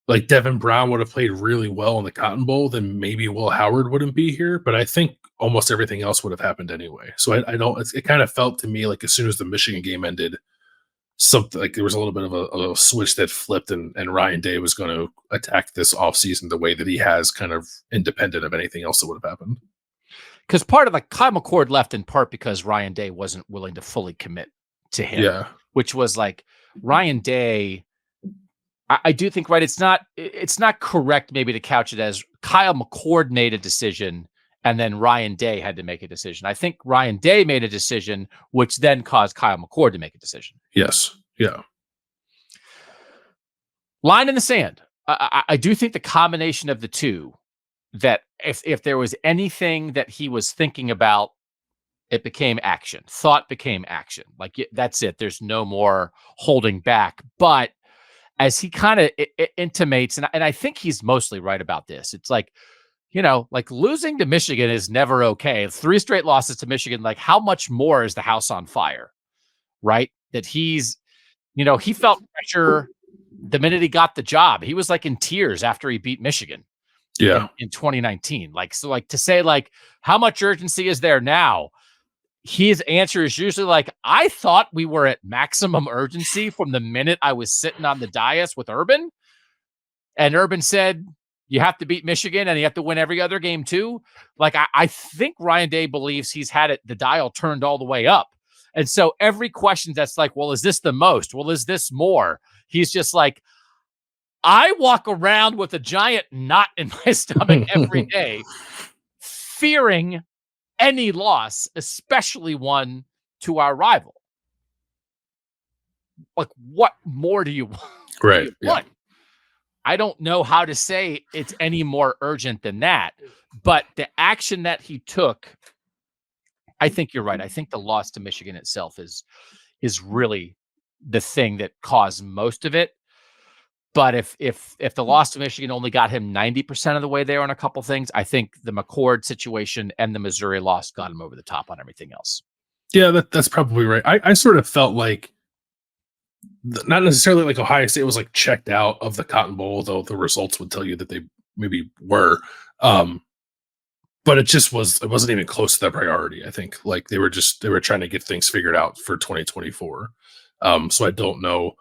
like Devin Brown would have played really well in the Cotton Bowl, then maybe Will Howard wouldn't be here. But I think almost everything else would have happened anyway. So I don't. It kind of felt to me like as soon as the Michigan game ended, something like there was a little bit of a switch that flipped, and Ryan Day was going to attack this offseason the way that he has, kind of independent of anything else that would have happened. Because part of Kyle McCord left in part because Ryan Day wasn't willing to fully commit to him. Yeah. Which was like Ryan Day. I do think, right, it's not correct maybe to couch it as Kyle McCord made a decision and then Ryan Day had to make a decision. I think Ryan Day made a decision, which then caused Kyle McCord to make a decision. Yes. Yeah. Line in the sand. I do think the combination of the two, that if there was anything that he was thinking about, it became action. Thought became action. Like, that's it. There's no more holding back. But as he kind of intimates, and I think he's mostly right about this, it's like, like losing to Michigan is never okay. 3 straight losses to Michigan, like how much more is the house on fire, right? That he's, he felt pressure the minute he got the job. He was like in tears after he beat Michigan in 2019. Like, so like to say like, how much urgency is there now? His answer is usually like, I thought we were at maximum urgency from the minute I was sitting on the dais with Urban. And Urban said, you have to beat Michigan and you have to win every other game too. Like, I think Ryan Day believes he's had the dial turned all the way up. And so every question that's like, well, is this the most? Well, is this more? He's just like, I walk around with a giant knot in my stomach every day, fearing any loss, especially one to our rival. Like, what more do you want? Right. Want? I don't know how to say it's any more urgent than that. But the action that he took, I think you're right. I think the loss to Michigan itself is really the thing that caused most of it. But if the loss to Michigan only got him 90% of the way there on a couple things, I think the McCord situation and the Missouri loss got him over the top on everything else. Yeah, that's probably right. I sort of felt like not necessarily like Ohio State was like checked out of the Cotton Bowl, though the results would tell you that they maybe were. But it wasn't even close to that priority. I think like they were trying to get things figured out for 2024. So I don't know.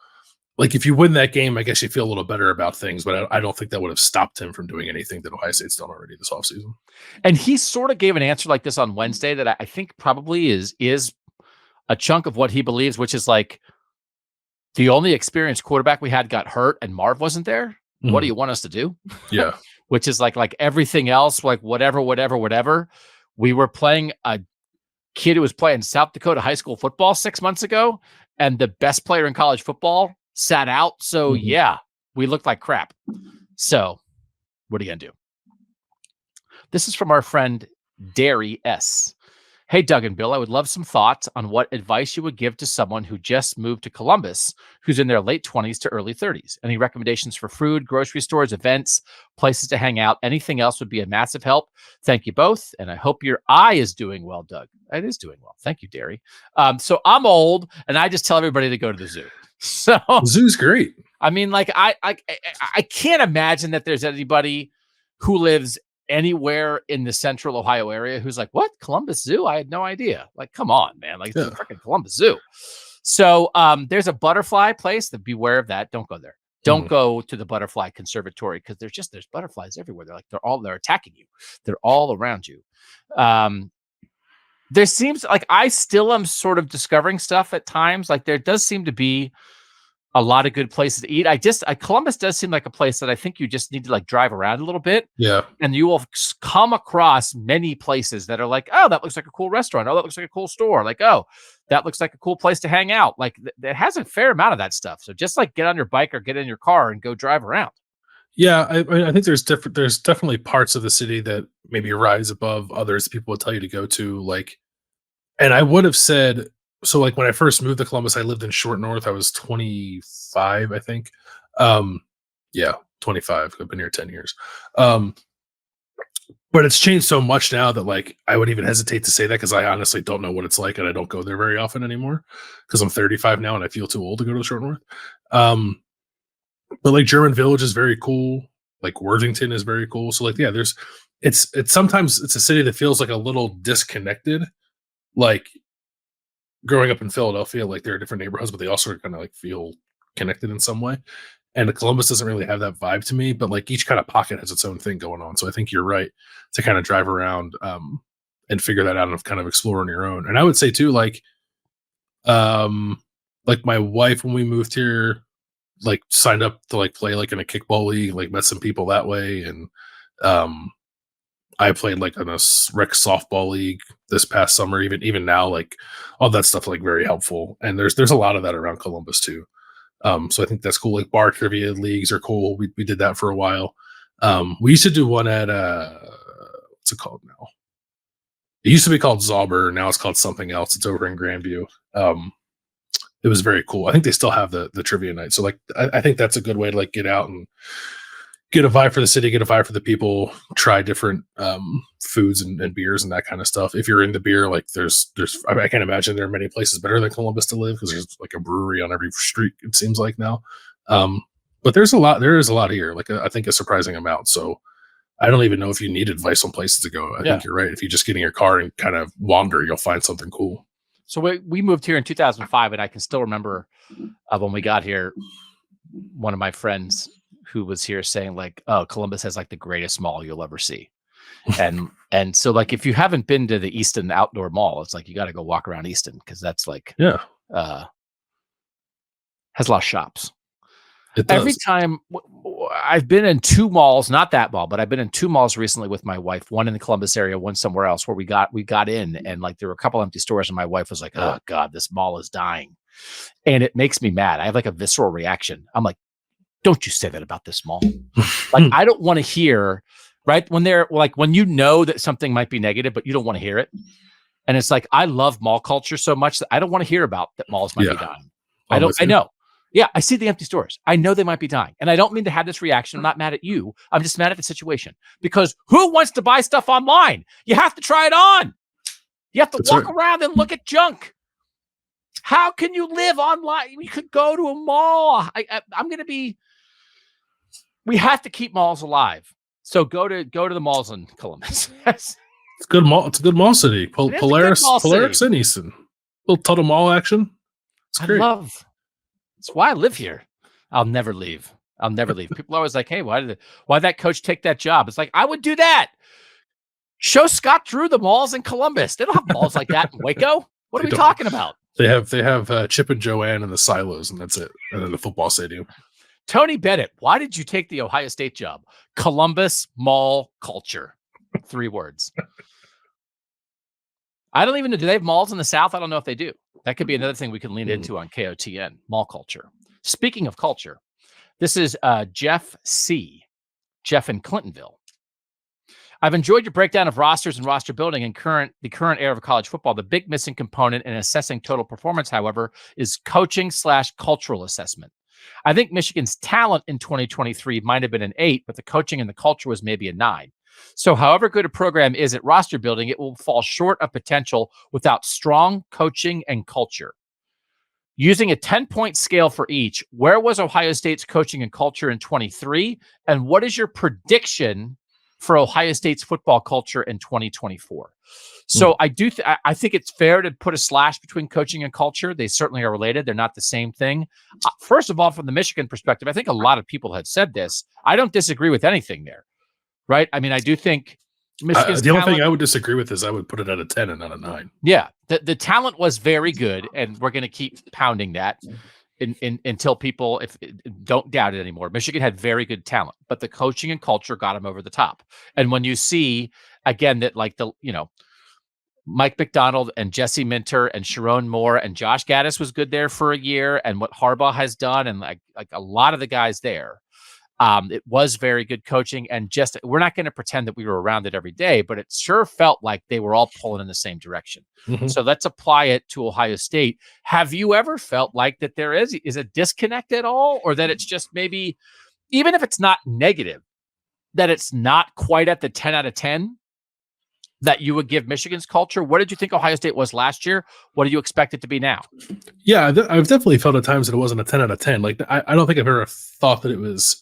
Like if you win that game, I guess you feel a little better about things, but I don't think that would have stopped him from doing anything that Ohio State's done already this offseason. And he sort of gave an answer like this on Wednesday that I think probably is a chunk of what he believes, which is like the only experienced quarterback we had got hurt and Marv wasn't there. Mm-hmm. What do you want us to do? Yeah. Which is like everything else, like whatever. We were playing a kid who was playing South Dakota high school football 6 months ago, and the best player in college football sat out. So yeah, we looked like crap. So what are you going to do? This is from our friend Derry S. Hey, Doug and Bill, I would love some thoughts on what advice you would give to someone who just moved to Columbus, who's in their late 20s to early 30s. Any recommendations for food, grocery stores, events, places to hang out? Anything else would be a massive help. Thank you both. And I hope your eye is doing well, Doug. It is doing well. Thank you, Derry. So I'm old and I just tell everybody to go to the zoo. So the zoo's great. I mean, like I can't imagine that there's anybody who lives anywhere in the central Ohio area who's like, what? Columbus Zoo? I had no idea. Like, come on, man. Like, it's the freaking Columbus Zoo. So there's a butterfly place. Beware of that. Don't go there. Don't go to the butterfly conservatory because there's butterflies everywhere. They're attacking you. They're all around you. There seems like I still am sort of discovering stuff at times. Like there does seem to be a lot of good places to eat. Columbus does seem like a place that I think you just need to like drive around a little bit. Yeah. And you will come across many places that are like, oh, that looks like a cool restaurant. Oh, that looks like a cool store. Like, oh, that looks like a cool place to hang out. Like it has a fair amount of that stuff. So just like get on your bike or get in your car and go drive around. Yeah. I think there's definitely parts of the city that maybe rise above others. People will tell you to go to like, and I would have said, so like when I first moved to Columbus, I lived in Short North. I was 25, I think. 25. I've been here 10 years. But it's changed so much now that like I would even hesitate to say that because I honestly don't know what it's like and I don't go there very often anymore because I'm 35 now and I feel too old to go to Short North. But like German Village is very cool. Like Worthington is very cool. So like, yeah, it's sometimes it's a city that feels like a little disconnected. Like growing up in Philadelphia, like there are different neighborhoods, but they also kind of like feel connected in some way. And Columbus doesn't really have that vibe to me, but like each kind of pocket has its own thing going on. So I think you're right to kind of drive around and figure that out and kind of explore on your own. And I would say too, like my wife, when we moved here, like signed up to like play like in a kickball league, like met some people that way. And I played like in a rec softball league this past summer, even now, like all that stuff, like very helpful. And there's a lot of that around Columbus too. So I think that's cool. Like bar trivia leagues are cool. We did that for a while. We used to do one at what's it called now? It used to be called Zauber. Now it's called something else. It's over in Grandview. It was very cool. I think they still have the trivia night. So like I think that's a good way to like get out and get a vibe for the city, get a vibe for the people, try different foods and beers and that kind of stuff. If you're into beer, like I can't imagine there are many places better than Columbus to live because there's like a brewery on every street, it seems like now. But there is a lot here, like I think a surprising amount. So I don't even know if you need advice on places to go. I think you're right. If you just get in your car and kind of wander, you'll find something cool. So we moved here in 2005 and I can still remember when we got here, one of my friends who was here saying like, oh, Columbus has like the greatest mall you'll ever see. And so like, if you haven't been to the Easton Outdoor Mall, it's like, you got to go walk around Easton. Cause that's like, has a lot of shops. Every time I've been in two malls, not that mall, but I've been in two malls recently with my wife, one in the Columbus area, one somewhere else where we got in and like, there were a couple empty stores and my wife was like, oh God, this mall is dying. And it makes me mad. I have like a visceral reaction. I'm like, Don't you say that about this mall. Like, I don't want to hear, right? When they're like, when you know that something might be negative, but you don't want to hear it. And it's like, I love mall culture so much that I don't want to hear about that malls might be dying. I know. Yeah, I see the empty stores. I know they might be dying. And I don't mean to have this reaction. I'm not mad at you. I'm just mad at the situation. Because who wants to buy stuff online? You have to try it on. You have to walk around and look at junk. How can you live online? You could go to a mall. I'm going to be. We have to keep malls alive. So go to the malls in Columbus. It's a good mall. It's a good mall city. Polaris and Easton. Little Tuttle Mall action. It's great. That's why I live here. I'll never leave. People are always like, "Hey, why did that coach take that job?" It's like, I would do that. Show Scott Drew the malls in Columbus. They don't have malls like that in Waco. What are we talking about? They have Chip and Joanne and the silos, and that's it. And then the football stadium. Tony Bennett, why did you take the Ohio State job? Columbus mall culture. 3 words. I don't even know. Do they have malls in the South? I don't know if they do. That could be another thing we can lean into on KOTN, mall culture. Speaking of culture, this is Jeff C. Jeff in Clintonville. I've enjoyed your breakdown of rosters and roster building in the current era of college football. The big missing component in assessing total performance, however, is coaching/cultural assessment. I think Michigan's talent in 2023 might have been an 8, but the coaching and the culture was maybe a 9. So however good a program is at roster building, it will fall short of potential without strong coaching and culture. Using a 10-point scale for each, where was Ohio State's coaching and culture in 23? And what is your prediction for Ohio State's football culture in 2024? So I think it's fair to put a slash between coaching and culture. They certainly are related. They're not the same thing. First of all, from the Michigan perspective, I think a lot of people have said this. I don't disagree with anything there, right? I mean, I do think Michigan's the only thing I would disagree with is I would put it at a 10 and not a 9. Yeah, the talent was very good, and we're going to keep pounding that until people don't doubt it anymore. Michigan had very good talent, but the coaching and culture got them over the top. And when you see again that Mike McDonald and Jesse Minter and Sharon Moore and Josh Gaddis was good there for a year, and what Harbaugh has done, and like a lot of the guys there, it was very good coaching. And just, we're not going to pretend that we were around it every day, but it sure felt like they were all pulling in the same direction. So let's apply it to Ohio State. Have you ever felt like that there is a disconnect at all, or that it's just maybe, even if it's not negative, that it's not quite at the 10 out of 10 that you would give Michigan's culture? What did you think Ohio State was last year? What do you expect it to be now? Yeah, I've definitely felt at times that it wasn't a 10 out of 10. Like, I don't think I've ever thought that it was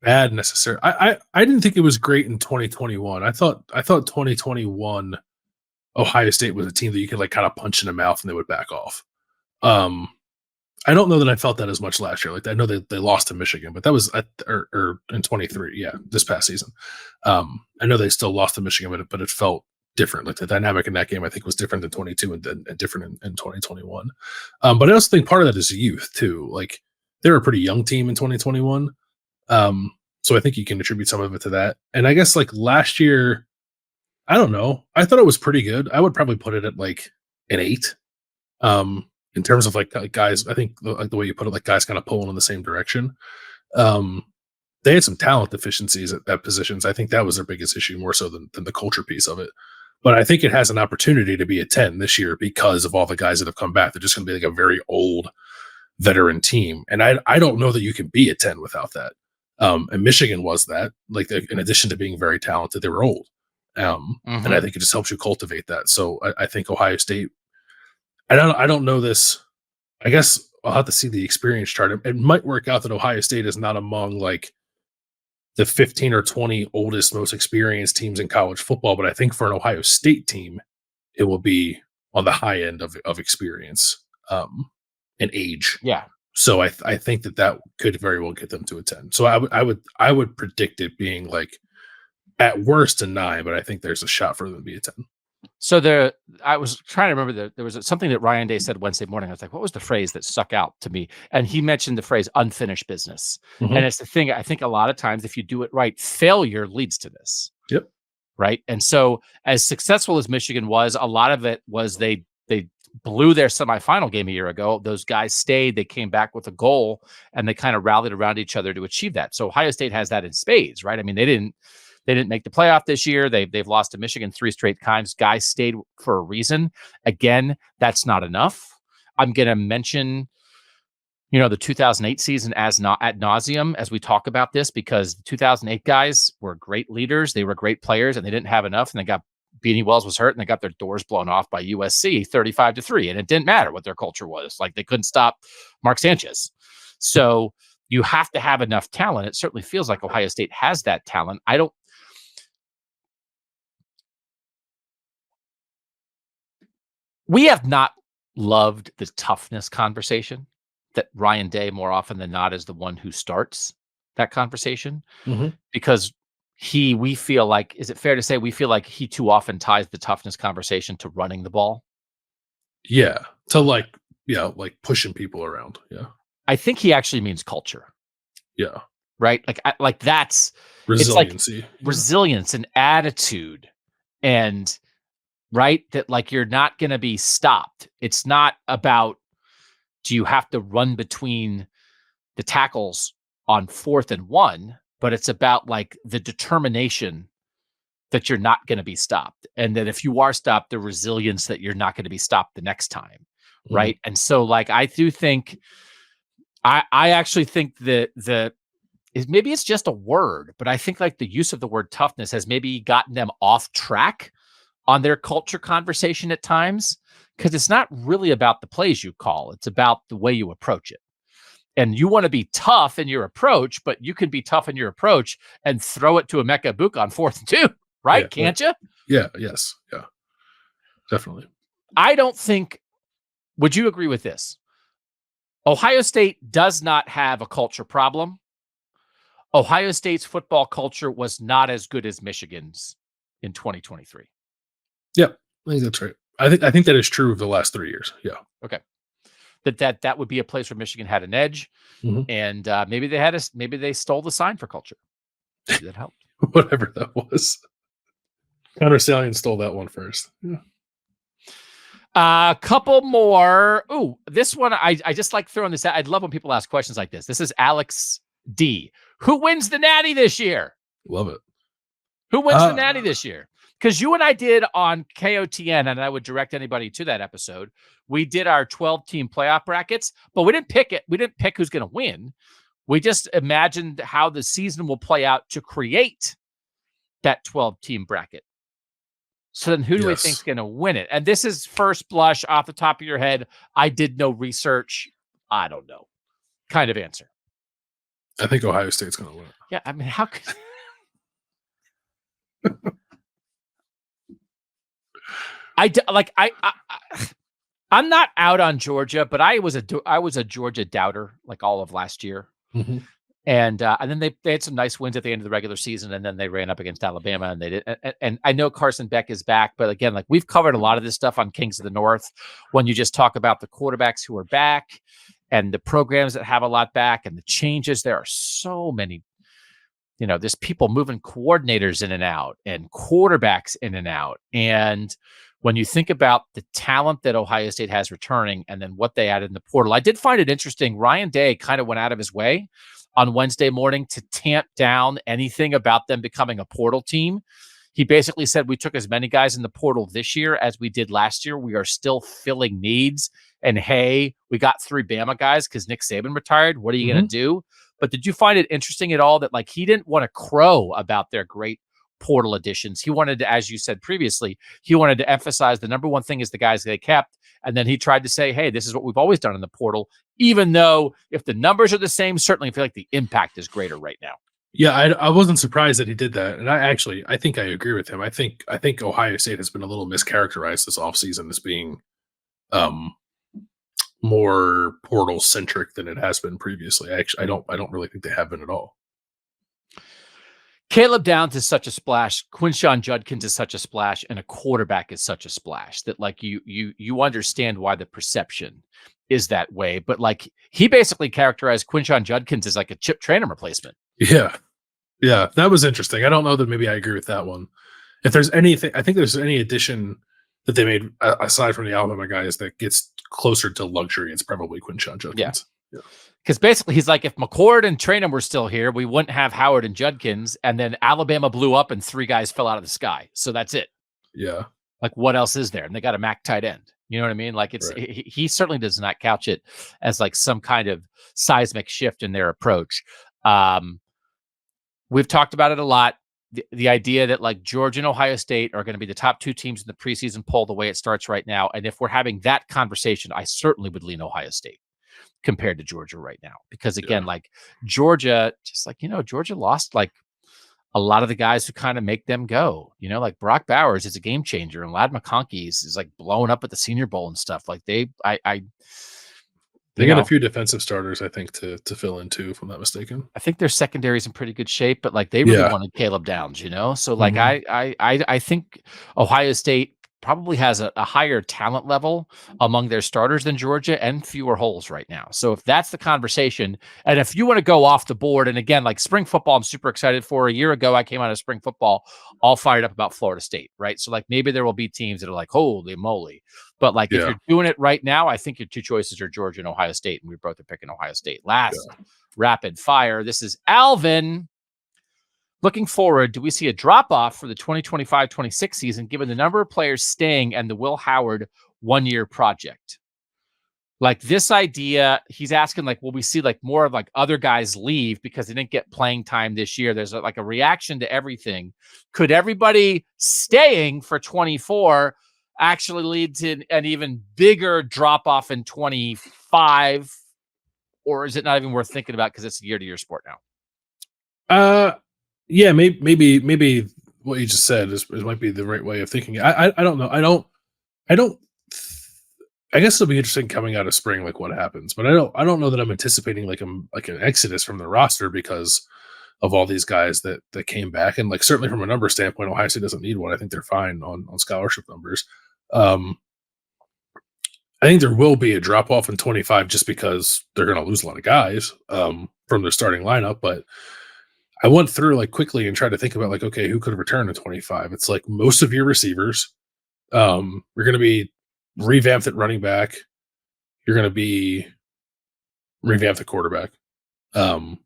bad necessarily. I didn't think it was great in 2021. I thought 2021 Ohio State was a team that you could like kind of punch in the mouth and they would back off. I don't know that I felt that as much last year. Like, I know they lost to Michigan, but that was or in 23. Yeah, this past season. I know they still lost to Michigan, but it felt different. Like, the dynamic in that game, I think, was different than 22 and different in 2021. But I also think part of that is youth too. Like, they're a pretty young team in 2021. So I think you can attribute some of it to that. And I guess like last year, I don't know. I thought it was pretty good. I would probably put it at like an 8. In terms of like guys, I think like the way you put it, like guys kind of pulling in the same direction. They had some talent deficiencies at positions. I think that was their biggest issue, more so than the culture piece of it. But I think it has an opportunity to be a 10 this year because of all the guys that have come back. They're just going to be like a very old veteran team. And I don't know that you can be a 10 without that. And Michigan was that, like, in addition to being very talented, they were old. And I think it just helps you cultivate that. So I think Ohio State, I don't know this. I guess I'll have to see the experience chart. It might work out that Ohio State is not among like the 15 or 20 oldest, most experienced teams in college football. But I think for an Ohio State team, it will be on the high end of experience and age. Yeah. So I think that could very well get them to a 10. So I would predict it being like at worst a 9, but I think there's a shot for them to be a 10. So I was trying to remember there was something that Ryan Day said Wednesday morning. I was like, what was the phrase that stuck out to me? And he mentioned the phrase unfinished business. And it's the thing, I think a lot of times if you do it right, failure leads to this. Yep. Right. And so as successful as Michigan was, a lot of it was they blew their semifinal game a year ago. Those guys stayed, they came back with a goal, and they kind of rallied around each other to achieve that. So Ohio State has that in spades, right? I mean, they didn't make the playoff this year. They've lost to Michigan 3 straight times. Guys stayed for a reason. Again, that's not enough. I'm going to mention, the 2008 season ad nauseum as we talk about this, because the 2008 guys were great leaders. They were great players, and they didn't have enough. And Beanie Wells was hurt, and they got their doors blown off by USC 35-3. And it didn't matter what their culture was. Like, they couldn't stop Mark Sanchez. So you have to have enough talent. It certainly feels like Ohio State has that talent. We have not loved the toughness conversation, that Ryan Day more often than not is the one who starts that conversation, because we feel like, is it fair to say we feel like he too often ties the toughness conversation to running the ball? Yeah. To like pushing people around. Yeah. I think he actually means culture. Yeah. Right. Like that's resiliency. It's like resilience and attitude, and right, that like you're not going to be stopped. It's not about, do you have to run between the tackles on 4th and 1, but it's about like the determination that you're not going to be stopped. And that if you are stopped, the resilience that you're not going to be stopped the next time. Right. And so like, I do think, I actually think that maybe it's just a word, but I think like the use of the word toughness has maybe gotten them off track on their culture conversation at times, because it's not really about the plays you call. It's about the way you approach it. And you want to be tough in your approach, but you can be tough in your approach and throw it to Emeka Egbuka on 4th and 2, right? Yeah, Can't you? Yeah. Yes. Yeah. Definitely. I don't think, would you agree with this? Ohio State does not have a culture problem. Ohio State's football culture was not as good as Michigan's in 2023. Yep. I think that's right. I think that is true of the last 3 years. Yeah. Okay. That would be a place where Michigan had an edge, and maybe they stole the sign for culture. Maybe that helped. Whatever that was. Connor Stallion stole that one first. Yeah. A couple more. Ooh, this one I just like throwing this out. I'd love when people ask questions like this. This is Alex D. Who wins the Natty this year? Love it. Who wins the Natty this year? Because you and I did on KOTN, and I would direct anybody to that episode. We did our 12-team playoff brackets, but we didn't pick it. We didn't pick who's going to win. We just imagined how the season will play out to create that 12-team bracket. So then who do we think is going to win it? And this is first blush off the top of your head. I did no research. I don't know. Kind of answer. I think Ohio State's going to win it. Yeah, I mean, how could... I'm not out on Georgia, but I was a Georgia doubter like all of last year. And then they had some nice wins at the end of the regular season, and then they ran up against Alabama, and they did. And I know Carson Beck is back, but again, like we've covered a lot of this stuff on Kings of the North when you just talk about the quarterbacks who are back and the programs that have a lot back and the changes. There are so many. There's people moving coordinators in and out and quarterbacks in and out. And when you think about the talent that Ohio State has returning and then what they added in the portal, I did find it interesting. Ryan Day kind of went out of his way on Wednesday morning to tamp down anything about them becoming a portal team. He basically said, we took as many guys in the portal this year as we did last year. We are still filling needs. And hey, we got 3 Bama guys because Nick Saban retired. What are you going to do? But did you find it interesting at all that like he didn't want to crow about their great portal additions? He wanted to, as you said previously, he wanted to emphasize the number one thing is the guys they kept. And then he tried to say, hey, this is what we've always done in the portal, even though if the numbers are the same, certainly I feel like the impact is greater right now. Yeah, I wasn't surprised that he did that. And I think I agree with him. I think Ohio State has been a little mischaracterized this offseason as being more portal centric than it has been previously. I don't really think they have been at all. Caleb Downs is such a splash. Quinshon Judkins is such a splash, and a quarterback is such a splash that like you understand why the perception is that way. But like he basically characterized Quinshon Judkins as like a Chip Trayanum replacement. Yeah, that was interesting. I don't know that maybe I agree with that one. If there's anything, I think there's any addition that they made, aside from the Alabama guys, that gets closer to luxury, it's probably Quinshon Judkins. Yeah. Because basically he's like, if McCord and Traynham were still here, we wouldn't have Howard and Judkins, and then Alabama blew up and 3 guys fell out of the sky. So that's it. Yeah. Like, what else is there? And they got a MAC tight end. You know what I mean? Like, it's he certainly does not couch it as like some kind of seismic shift in their approach. We've talked about it a lot. The idea that like Georgia and Ohio State are going to be the top 2 teams in the preseason poll the way it starts right now. And if we're having that conversation, I certainly would lean Ohio State compared to Georgia right now. Because again, like Georgia, just like, Georgia lost like a lot of the guys who kind of make them go, like Brock Bowers is a game changer and Ladd McConkey is like blowing up at the Senior Bowl and stuff. Like they got a few defensive starters, I think, to fill in too, if I'm not mistaken. I think their secondary is in pretty good shape, but like they really wanted Caleb Downs, So like I think Ohio State probably has a higher talent level among their starters than Georgia and fewer holes right now. So if that's the conversation, and if you want to go off the board, and again, like spring football, I'm super excited for. A year ago, I came out of spring football all fired up about Florida State, right? So like maybe there will be teams that are like, holy moly. But like if you're doing it right now, I think your 2 choices are Georgia and Ohio State, and we both are picking Ohio State. Last rapid fire. This is Alvin. Looking forward, do we see a drop-off for the 2025-26 season given the number of players staying and the Will Howard 1-year project? Like this idea, he's asking like, will we see like more of like other guys leave because they didn't get playing time this year? There's like a reaction to everything. Could everybody staying for 24 actually lead to an even bigger drop-off in 25? Or is it not even worth thinking about because it's a year-to-year sport now? Yeah, maybe what you just said might be the right way of thinking. I don't know. I guess it'll be interesting coming out of spring, like what happens. But I don't know that I'm anticipating like an exodus from the roster because of all these guys that came back. And like certainly from a number standpoint, Ohio State doesn't need one. I think they're fine on scholarship numbers. I think there will be a drop off in 25 just because they're going to lose a lot of guys from their starting lineup, but. I went through like quickly and tried to think about like, okay, who could return to 25? It's like most of your receivers. You're going to be revamped at running back. You're going to be revamped at quarterback. But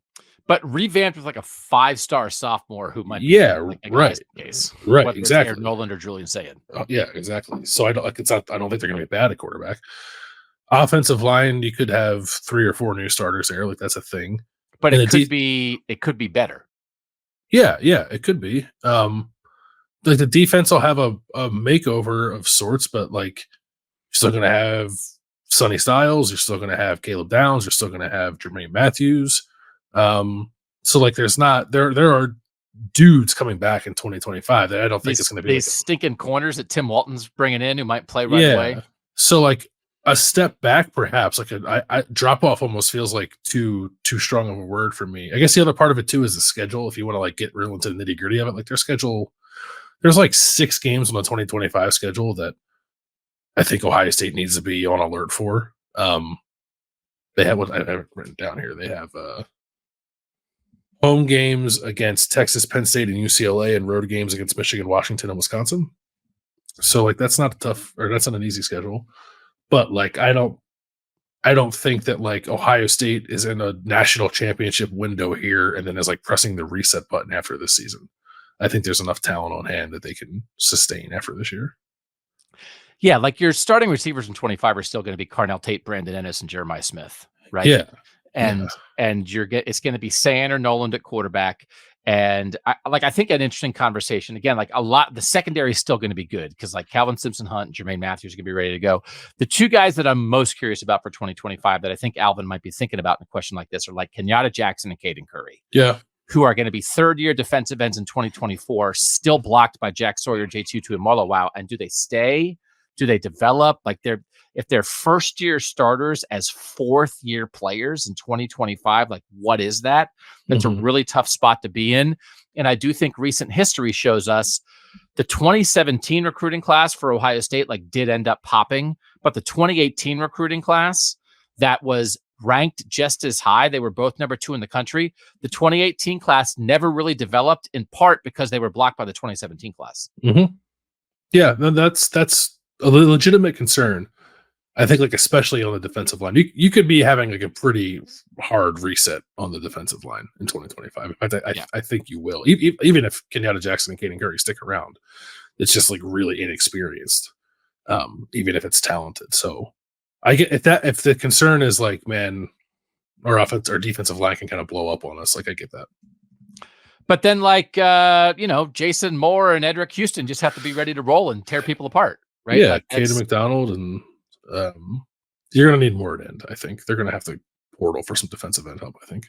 revamped with like a 5-star sophomore who might be right. Case. Right, exactly. Aaron Noland or Julian Sayin. Yeah, exactly. So I don't think they're going to be bad at quarterback. Offensive line, you could have 3 or 4 new starters there. Like that's a thing. But it could be better. Yeah, it could be. Like the defense will have a makeover of sorts, but like you're still going to have Sonny Styles, you're still going to have Caleb Downs, you're still going to have Jermaine Matthews. So like there are dudes coming back in 2025 that I don't think it's going to be these stinking corners that Tim Walton's bringing in who might play right away. So like a step back, perhaps like a drop off almost feels like too strong of a word for me. I guess the other part of it too is the schedule. If you want to like get real into the nitty gritty of it, like their schedule, there's like 6 games on the 2025 schedule that I think Ohio State needs to be on alert for. They have what I have written down here. They have home games against Texas, Penn State, and UCLA, and road games against Michigan, Washington, and Wisconsin. So like that's not an easy schedule. But like I don't think that like Ohio State is in a national championship window here and then is like pressing the reset button after this season. I think there's enough talent on hand that they can sustain after this year. Yeah, like your starting receivers in 25 are still going to be Carnell Tate, Brandon Ennis, and Jeremiah Smith, right? Yeah. And it's going to be Sayin or Noland at quarterback. And I think an interesting conversation again, like the secondary is still going to be good because like Calvin Simpson Hunt and Jermaine Matthews are going to be ready to go. The 2 guys that I'm most curious about for 2025 that I think Alvin might be thinking about in a question like this are like Kenyatta Jackson and Caden Curry. Yeah. Who are going to be 3rd-year defensive ends in 2024, still blocked by Jack Sawyer, J2 and Marlo. Wow. And do they stay? Do they develop? Like if they're first-year starters as 4th-year players in 2025, like what is that? That's a really tough spot to be in. And I do think recent history shows us the 2017 recruiting class for Ohio State like did end up popping, but the 2018 recruiting class that was ranked just as high, they were both number 2 in the country. The 2018 class never really developed in part because they were blocked by the 2017 class. Yeah, that's a legitimate concern. I think, like, especially on the defensive line, you could be having like a pretty hard reset on the defensive line in 2025. I think you will, even if Kenyatta Jackson and Caden Curry stick around. It's just like really inexperienced, even if it's talented. So I get if the concern is like, man, our offense or defensive line can kind of blow up on us. Like, I get that. But then, like, Jason Moore and Edric Houston just have to be ready to roll and tear people apart, right? Yeah, Like, Caden McDonald, and you're going to need more at end. I think they're going to have to portal for some defensive end help, I think.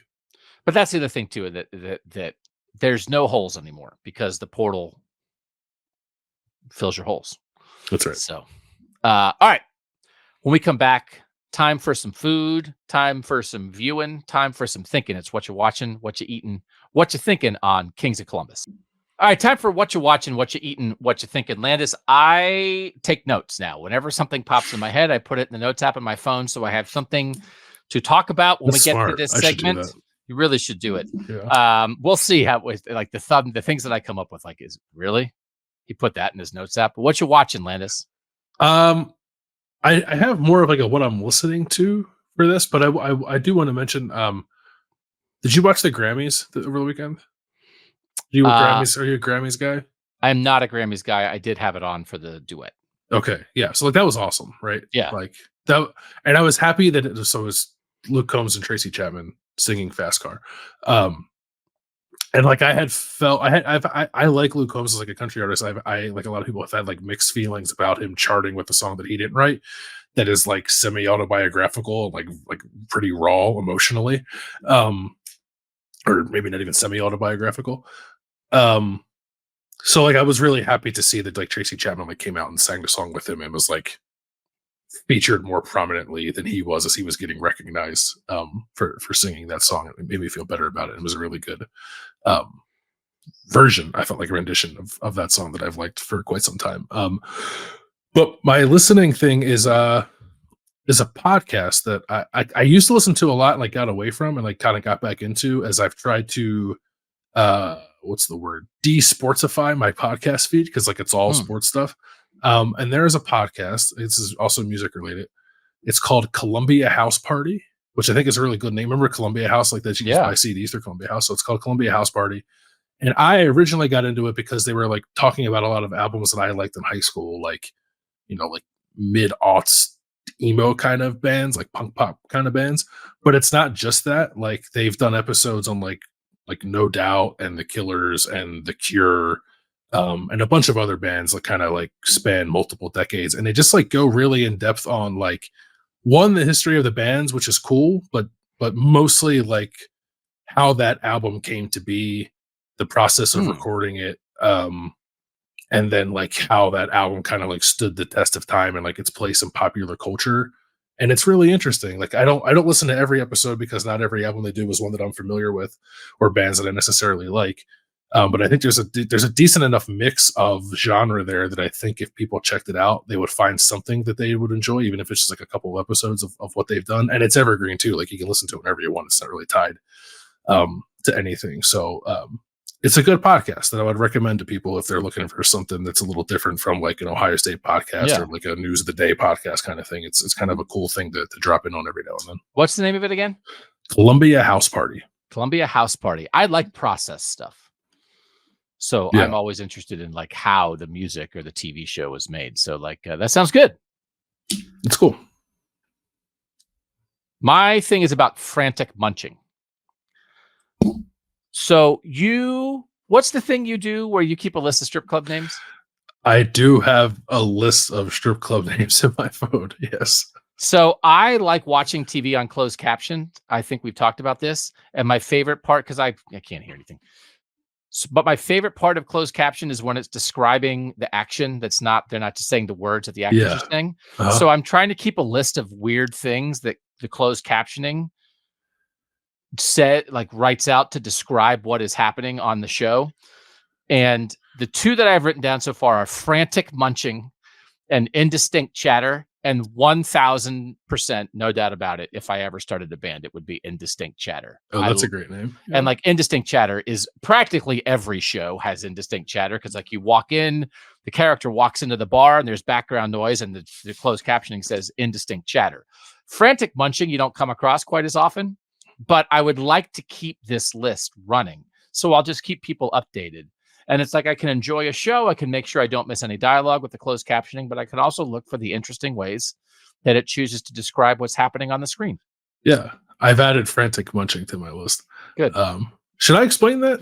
But that's the other thing too, that there's no holes anymore because the portal fills your holes. That's right. So, all right. When we come back, time for some food, time for some viewing, time for some thinking. It's what you're watching, what you're eating, what you're thinking on Kings of Columbus. All right, time for what you're watching, what you're eating, what you're thinking. Landis, I take notes now. Whenever something pops in my head, I put it in the notes app on my phone so I have something to talk about when we get to this segment. You really should do it. Yeah. We'll see how like the things that I come up with. Like, is really he put that in his notes app? But what you watching, Landis? I have more of like a what I'm listening to for this, but I do want to mention. Did you watch the Grammys over the weekend? Are you a Grammys guy? I'm not a Grammys guy. I did have it on for the duet. Okay, yeah. So like that was awesome, right? Yeah. Like that, and I was happy that it was Luke Combs and Tracy Chapman singing Fast Car. And like I like Luke Combs as like a country artist. I like a lot of people have had like mixed feelings about him charting with a song that he didn't write that is like semi-autobiographical, like pretty raw emotionally. Or maybe not even semi-autobiographical. So like I was really happy to see that like Tracy Chapman like came out and sang the song with him and was like featured more prominently than he was as he was getting recognized for singing that song. It made me feel better about it. It was a really good version. I felt like a rendition of that song that I've liked for quite some time. But my listening thing is a podcast that I used to listen to a lot and like got away from and like kind of got back into as I've tried to de-sportsify my podcast feed because like it's all sports stuff. And there is a podcast. This is also music related. It's called Columbia House Party, which I think is a really good name. Remember Columbia House, like that you used to buy CDs through Columbia House. So it's called Columbia House Party. And I originally got into it because they were like talking about a lot of albums that I liked in high school, like, like mid-aughts emo kind of bands, like punk pop kind of bands. But it's not just that. Like they've done episodes on like No Doubt and The Killers and The Cure, and a bunch of other bands that kind of like span multiple decades. And they just like go really in depth on like the history of the bands, which is cool, but mostly like how that album came to be, the process of recording it, and then like how that album kind of like stood the test of time and like its place in popular culture. And it's really interesting. Like I don't listen to every episode because not every album they do is one that I'm familiar with or bands that I necessarily like. But I think there's a decent enough mix of genre there that I think if people checked it out, they would find something that they would enjoy, even if it's just like a couple of episodes of what they've done. And it's evergreen too. Like you can listen to it whenever you want. It's not really tied to anything. So it's a good podcast that I would recommend to people if they're looking for something that's a little different from like an Ohio State podcast or like a news of the day podcast kind of thing. It's kind of a cool thing to drop in on every now and then. What's the name of it again? Columbia House Party. Columbia House Party. I like process stuff. So I'm always interested in like how the music or the TV show was made. So like that sounds good. It's cool. My thing is about frantic munching. So what's the thing you do where you keep a list of strip club names? I do have a list of strip club names in my phone. Yes. So I like watching TV on closed caption. I think we've talked about this. And my favorite part, because I can't hear anything. But my favorite part of closed caption is when it's describing the action. They're not just saying the words that the actors are saying. Uh-huh. So I'm trying to keep a list of weird things that the closed captioning writes out to describe what is happening on the show. And the two that I've written down so far are frantic munching and indistinct chatter. And 1000%, no doubt about it, if I ever started a band, it would be Indistinct Chatter. Oh, that's a great name. And like Indistinct Chatter is practically every show has Indistinct Chatter, because like you walk in, the character walks into the bar and there's background noise and the closed captioning says Indistinct Chatter. Frantic munching you don't come across quite as often, but I would like to keep this list running. So I'll just keep people updated. And it's like I can enjoy a show. I can make sure I don't miss any dialogue with the closed captioning, but I can also look for the interesting ways that it chooses to describe what's happening on the screen. Yeah. I've added frantic munching to my list. Good. Should I explain that?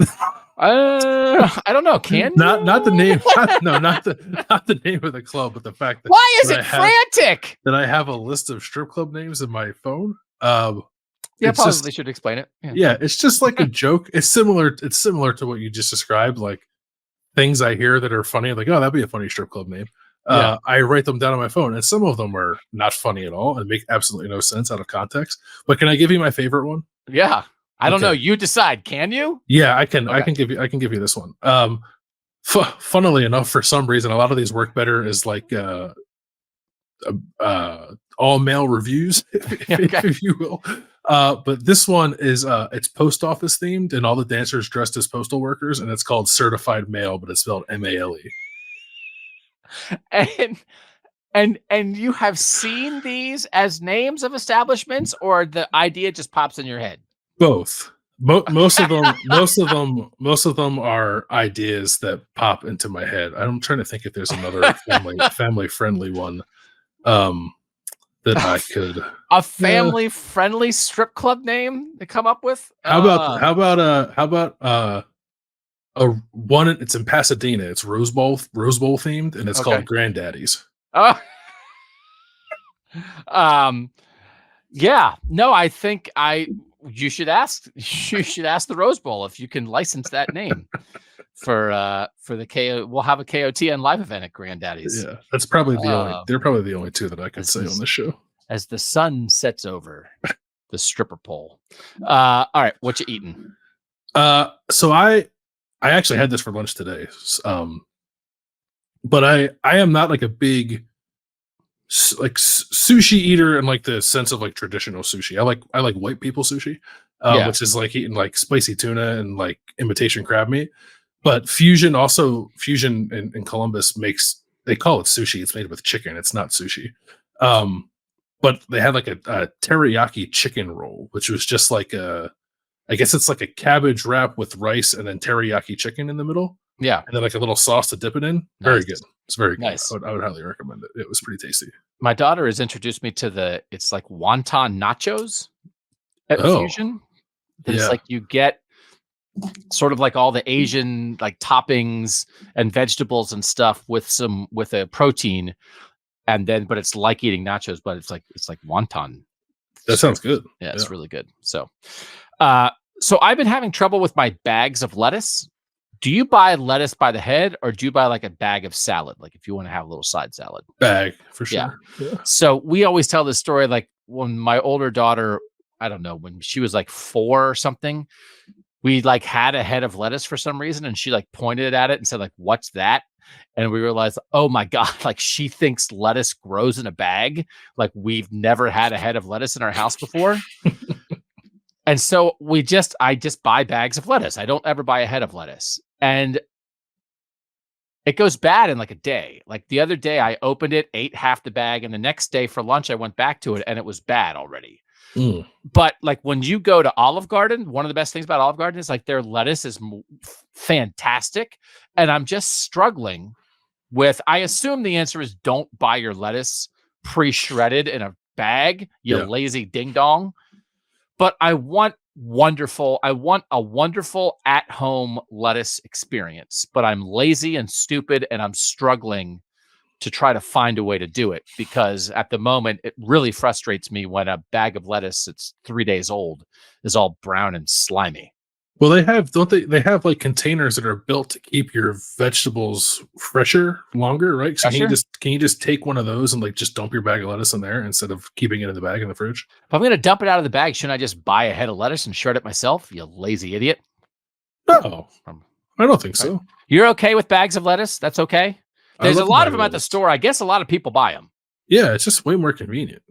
I don't know. Can not the name? Not the name of the club, but the fact that why is it frantic? That I have a list of strip club names in my phone. Yeah, probably should explain it. Yeah, it's just like a joke. It's similar to what you just described. Like things I hear that are funny, like, oh, that'd be a funny strip club name. I write them down on my phone, and some of them are not funny at all and make absolutely no sense out of context. But can I give you my favorite one? Yeah. I don't know. You decide. Can you? Yeah, I can. Okay. I can give you this one. Funnily enough, for some reason, a lot of these work better as like all male reviews, if you will. But this one is it's post office themed, and all the dancers dressed as postal workers, and it's called Certified Male, but it's spelled MALE. And you have seen these as names of establishments, or the idea just pops in your head? Both. Most of them are ideas that pop into my head. I'm trying to think if there's another family friendly one that I could a family friendly strip club name to come up with. How about a one? It's in Pasadena. It's Rose Bowl themed, and it's called Granddaddy's. Yeah. No, I think you should ask the Rose Bowl if you can license that name for the KO. We'll have a KOTN live event at Granddaddy's. Yeah, that's probably the only. They're probably the only two that I could say on this show. As the sun sets over the stripper pole. All right, what you eating? So I actually had this for lunch today. But I am not like a big sushi eater in like the sense of like traditional sushi. I like white people sushi, which is like eating like spicy tuna and like imitation crab meat. But Fusion in Columbus they call it sushi. It's made with chicken. It's not sushi. But they had like a teriyaki chicken roll, which was just like I guess it's like a cabbage wrap with rice and then teriyaki chicken in the middle. Yeah. And then like a little sauce to dip it in. Nice. Very good. It's very good. Nice. I would highly recommend it. It was pretty tasty. My daughter has introduced me to it's like wonton nachos at Fusion. It's like you get sort of like all the Asian like toppings and vegetables and stuff with a protein. And then, but it's like eating nachos, but it's like wonton. That sounds good. Yeah, it's really good. So I've been having trouble with my bags of lettuce. Do you buy lettuce by the head, or do you buy like a bag of salad? Like if you want to have a little side salad. Bag, for sure. Yeah. So we always tell this story, like when my older daughter, I don't know, when she was like 4 or something, we like had a head of lettuce for some reason, and she like pointed at it and said like, "What's that?" And we realized, oh my God, like she thinks lettuce grows in a bag. Like we've never had a head of lettuce in our house before. And so I just buy bags of lettuce. I don't ever buy a head of lettuce. And it goes bad in like a day. Like the other day I opened it, ate half the bag. And the next day for lunch, I went back to it and it was bad already. But like when you go to Olive Garden, one of the best things about Olive Garden is like their lettuce is fantastic. And I'm just struggling with, I assume the answer is don't buy your lettuce pre-shredded in a bag, you lazy ding dong. But I want a wonderful at-home lettuce experience, but I'm lazy and stupid and I'm struggling to try to find a way to do it, because at the moment it really frustrates me when a bag of lettuce that's 3 days old is all brown and slimy. Well, they have like containers that are built to keep your vegetables fresher longer, right? So can you just take one of those and like just dump your bag of lettuce in there instead of keeping it in the bag in the fridge? If I'm going to dump it out of the bag, shouldn't I just buy a head of lettuce and shred it myself? You lazy idiot. No, I don't think so. You're okay with bags of lettuce? That's okay. There's a lot of them at the store. I guess a lot of people buy them. Yeah, it's just way more convenient.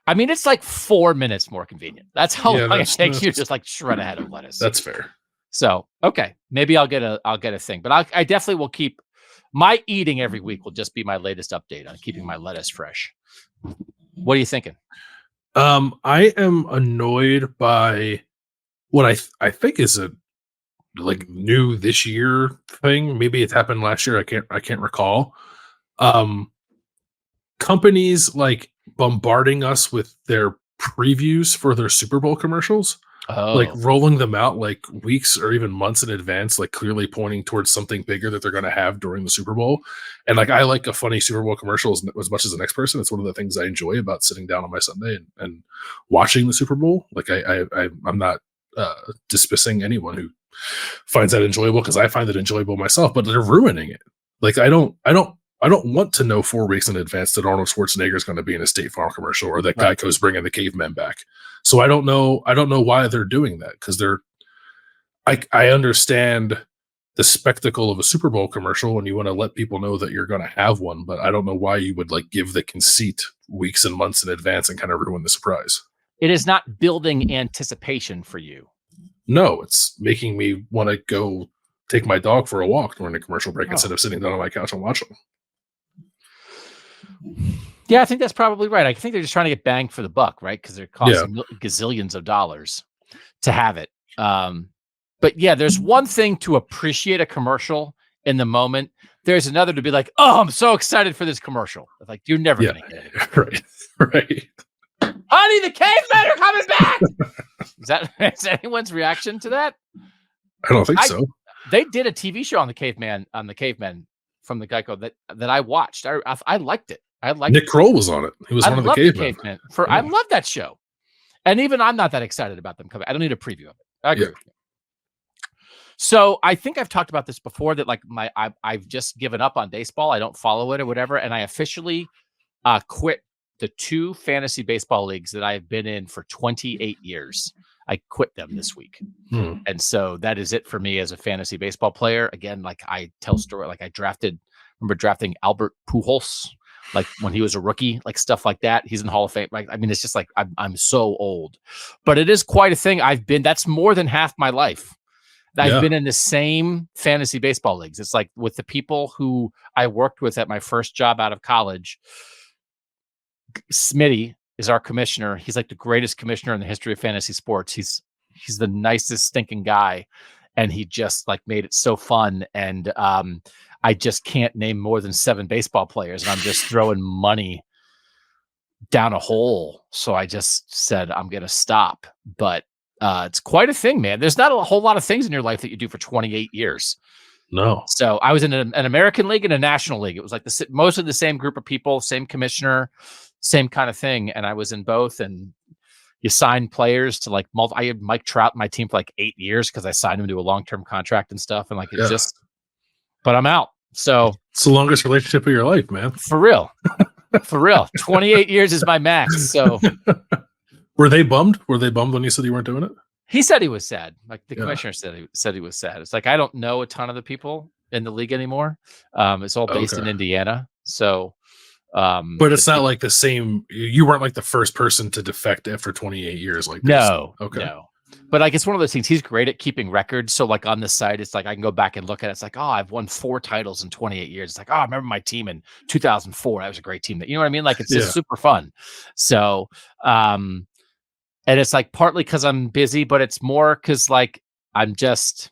I mean, it's like 4 minutes more convenient. That's how Yeah, long it takes you to just like shred a head of lettuce. That's fair. So, okay, maybe I'll get a thing, but I definitely will keep my eating every week will just be my latest update on keeping my lettuce fresh. What are you thinking? I am annoyed by what I think is a like new this year thing. Maybe it's happened last year. I can't recall. Um, Companies like bombarding us with their previews for their Super Bowl commercials, like Oh, rolling them out like weeks or even months in advance, like clearly pointing towards something bigger that they're going to have during the Super Bowl. And like, I like a funny Super Bowl commercial as much as the next person. It's one of the things I enjoy about sitting down on my Sunday and watching the Super Bowl. Like I'm not dismissing anyone who finds that enjoyable, because I find it enjoyable myself, but they're ruining it. Like I don't want to know 4 weeks in advance that Arnold Schwarzenegger is going to be in a State Farm commercial, or that right. Geico's bringing the cavemen back. So I don't know why they're doing that, because I understand the spectacle of a Super Bowl commercial and you want to let people know that you're going to have one, but I don't know why you would like give the conceit weeks and months in advance and kind of ruin the surprise. It is not building anticipation for you. No, it's making me want to go take my dog for a walk during a commercial break instead of sitting down on my couch and watching. Yeah, I think that's probably right. I think they're just trying to get bang for the buck, right? Because they're costing gazillions of dollars to have it. But yeah, there's one thing to appreciate a commercial in the moment. There's another to be like, oh, I'm so excited for this commercial. It's like, you're never going to get it. Right. Honey, the cavemen are coming back. Is anyone's reaction to that? I don't think so. They did a TV show on the cavemen from the Geico that I watched. I liked it. Nick Kroll was on it. He was one of the cavemen. I love that show. And even I'm not that excited about them coming. I don't need a preview of it. I agree with you. So I think I've talked about this before, that like I've just given up on baseball. I don't follow it or whatever. And I officially quit the 2 fantasy baseball leagues that I've been in for 28 years. I quit them this week. And so that is it for me as a fantasy baseball player. Again, like I tell story, like I remember drafting Albert Pujols, like when he was a rookie, like stuff like that. He's in Hall of Fame. Like, I mean, it's just like, I'm so old, but it is quite a thing. That's more than half my life. I've been in the same fantasy baseball leagues. It's like with the people who I worked with at my first job out of college. Smitty is our commissioner. He's like the greatest commissioner in the history of fantasy sports. He's the nicest stinking guy. And he just like made it so fun. And I just can't name more than 7 baseball players, and I'm just throwing money down a hole. So I just said, I'm going to stop. But it's quite a thing, man. There's not a whole lot of things in your life that you do for 28 years. No. So I was in an American league and a national league. It was like mostly the same group of people, same commissioner, same kind of thing. And I was in both. And you sign players to like I had Mike Trout in my team for like 8 years because I signed him to a long-term contract and stuff. And like it's just, but I'm out. So it's the longest relationship of your life, man. For real. 28 years is my max. So Were they bummed? Were they bummed when you said you weren't doing it? He said he was sad. Like the commissioner said he was sad. It's like, I don't know a ton of the people in the league anymore. It's all based in Indiana. So, but it's not like the same. You weren't like the first person to defect after 28 years. Like, no. But like, it's one of those things. He's great at keeping records. So like on the site, it's like I can go back and look at it. It's like, oh, I've won 4 titles in 28 years. It's like, oh, I remember my team in 2004. That was a great team. You know what I mean? Like it's just super fun. So, and it's like partly because I'm busy, but it's more because like it's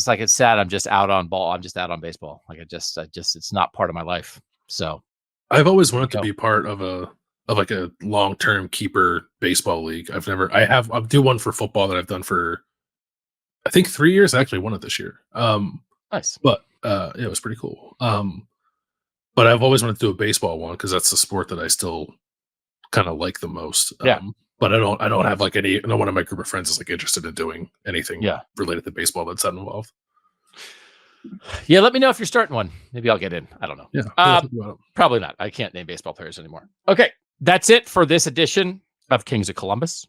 like, it's sad. I'm just out on ball. I'm just out on baseball. Like it's not part of my life. So I've always wanted to be part of like a long-term keeper baseball league. I'll do one for football that I've done for, I think 3 years. I actually won it this year. Nice. But it was pretty cool. But I've always wanted to do a baseball one because that's the sport that I still kind of like the most. But I don't have like no one in my group of friends is like interested in doing anything related to baseball that's not involved. Yeah, let me know if you're starting one. Maybe I'll get in. I don't know. Yeah, probably not. I can't name baseball players anymore. Okay, that's it for this edition of Kings of Columbus.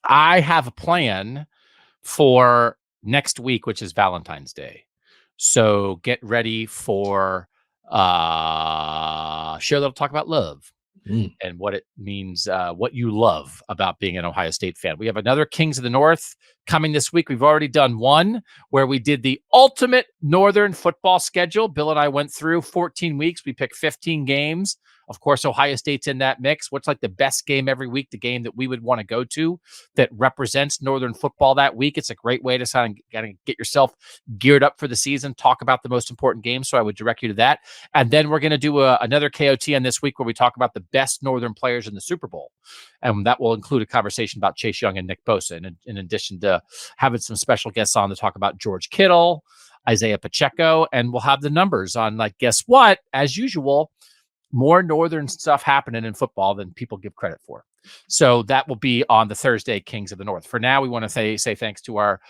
I have a plan for next week, which is Valentine's Day. So get ready for 2 Valentine's show that'll talk about love Mm. and what it means, what you love about being an Ohio State fan. We have another Kings of the North coming this week. We've already done one where we did the ultimate Northern football schedule. Bill and I went through 14 weeks. We picked 15 games. Of course, Ohio State's in that mix. What's like the best game every week, the game that we would want to go to that represents Northern football that week? It's a great way to kind of get yourself geared up for the season, talk about the most important games. So I would direct you to that. And then we're going to do another KOT on this week where we talk about the best Northern players in the Super Bowl. And that will include a conversation about Chase Young and Nick Bosa, in addition to having some special guests on to talk about George Kittle, Isaiah Pacheco, and we'll have the numbers on, like, guess what? As usual, more Northern stuff happening in football than people give credit for. So that will be on the Thursday Kings of the North. For now, we want to say thanks to our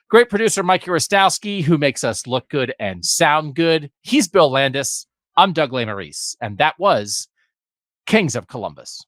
great producer, Mike Urostowski, who makes us look good and sound good. He's Bill Landis. I'm Doug Lesmerises, and that was Kings of Columbus.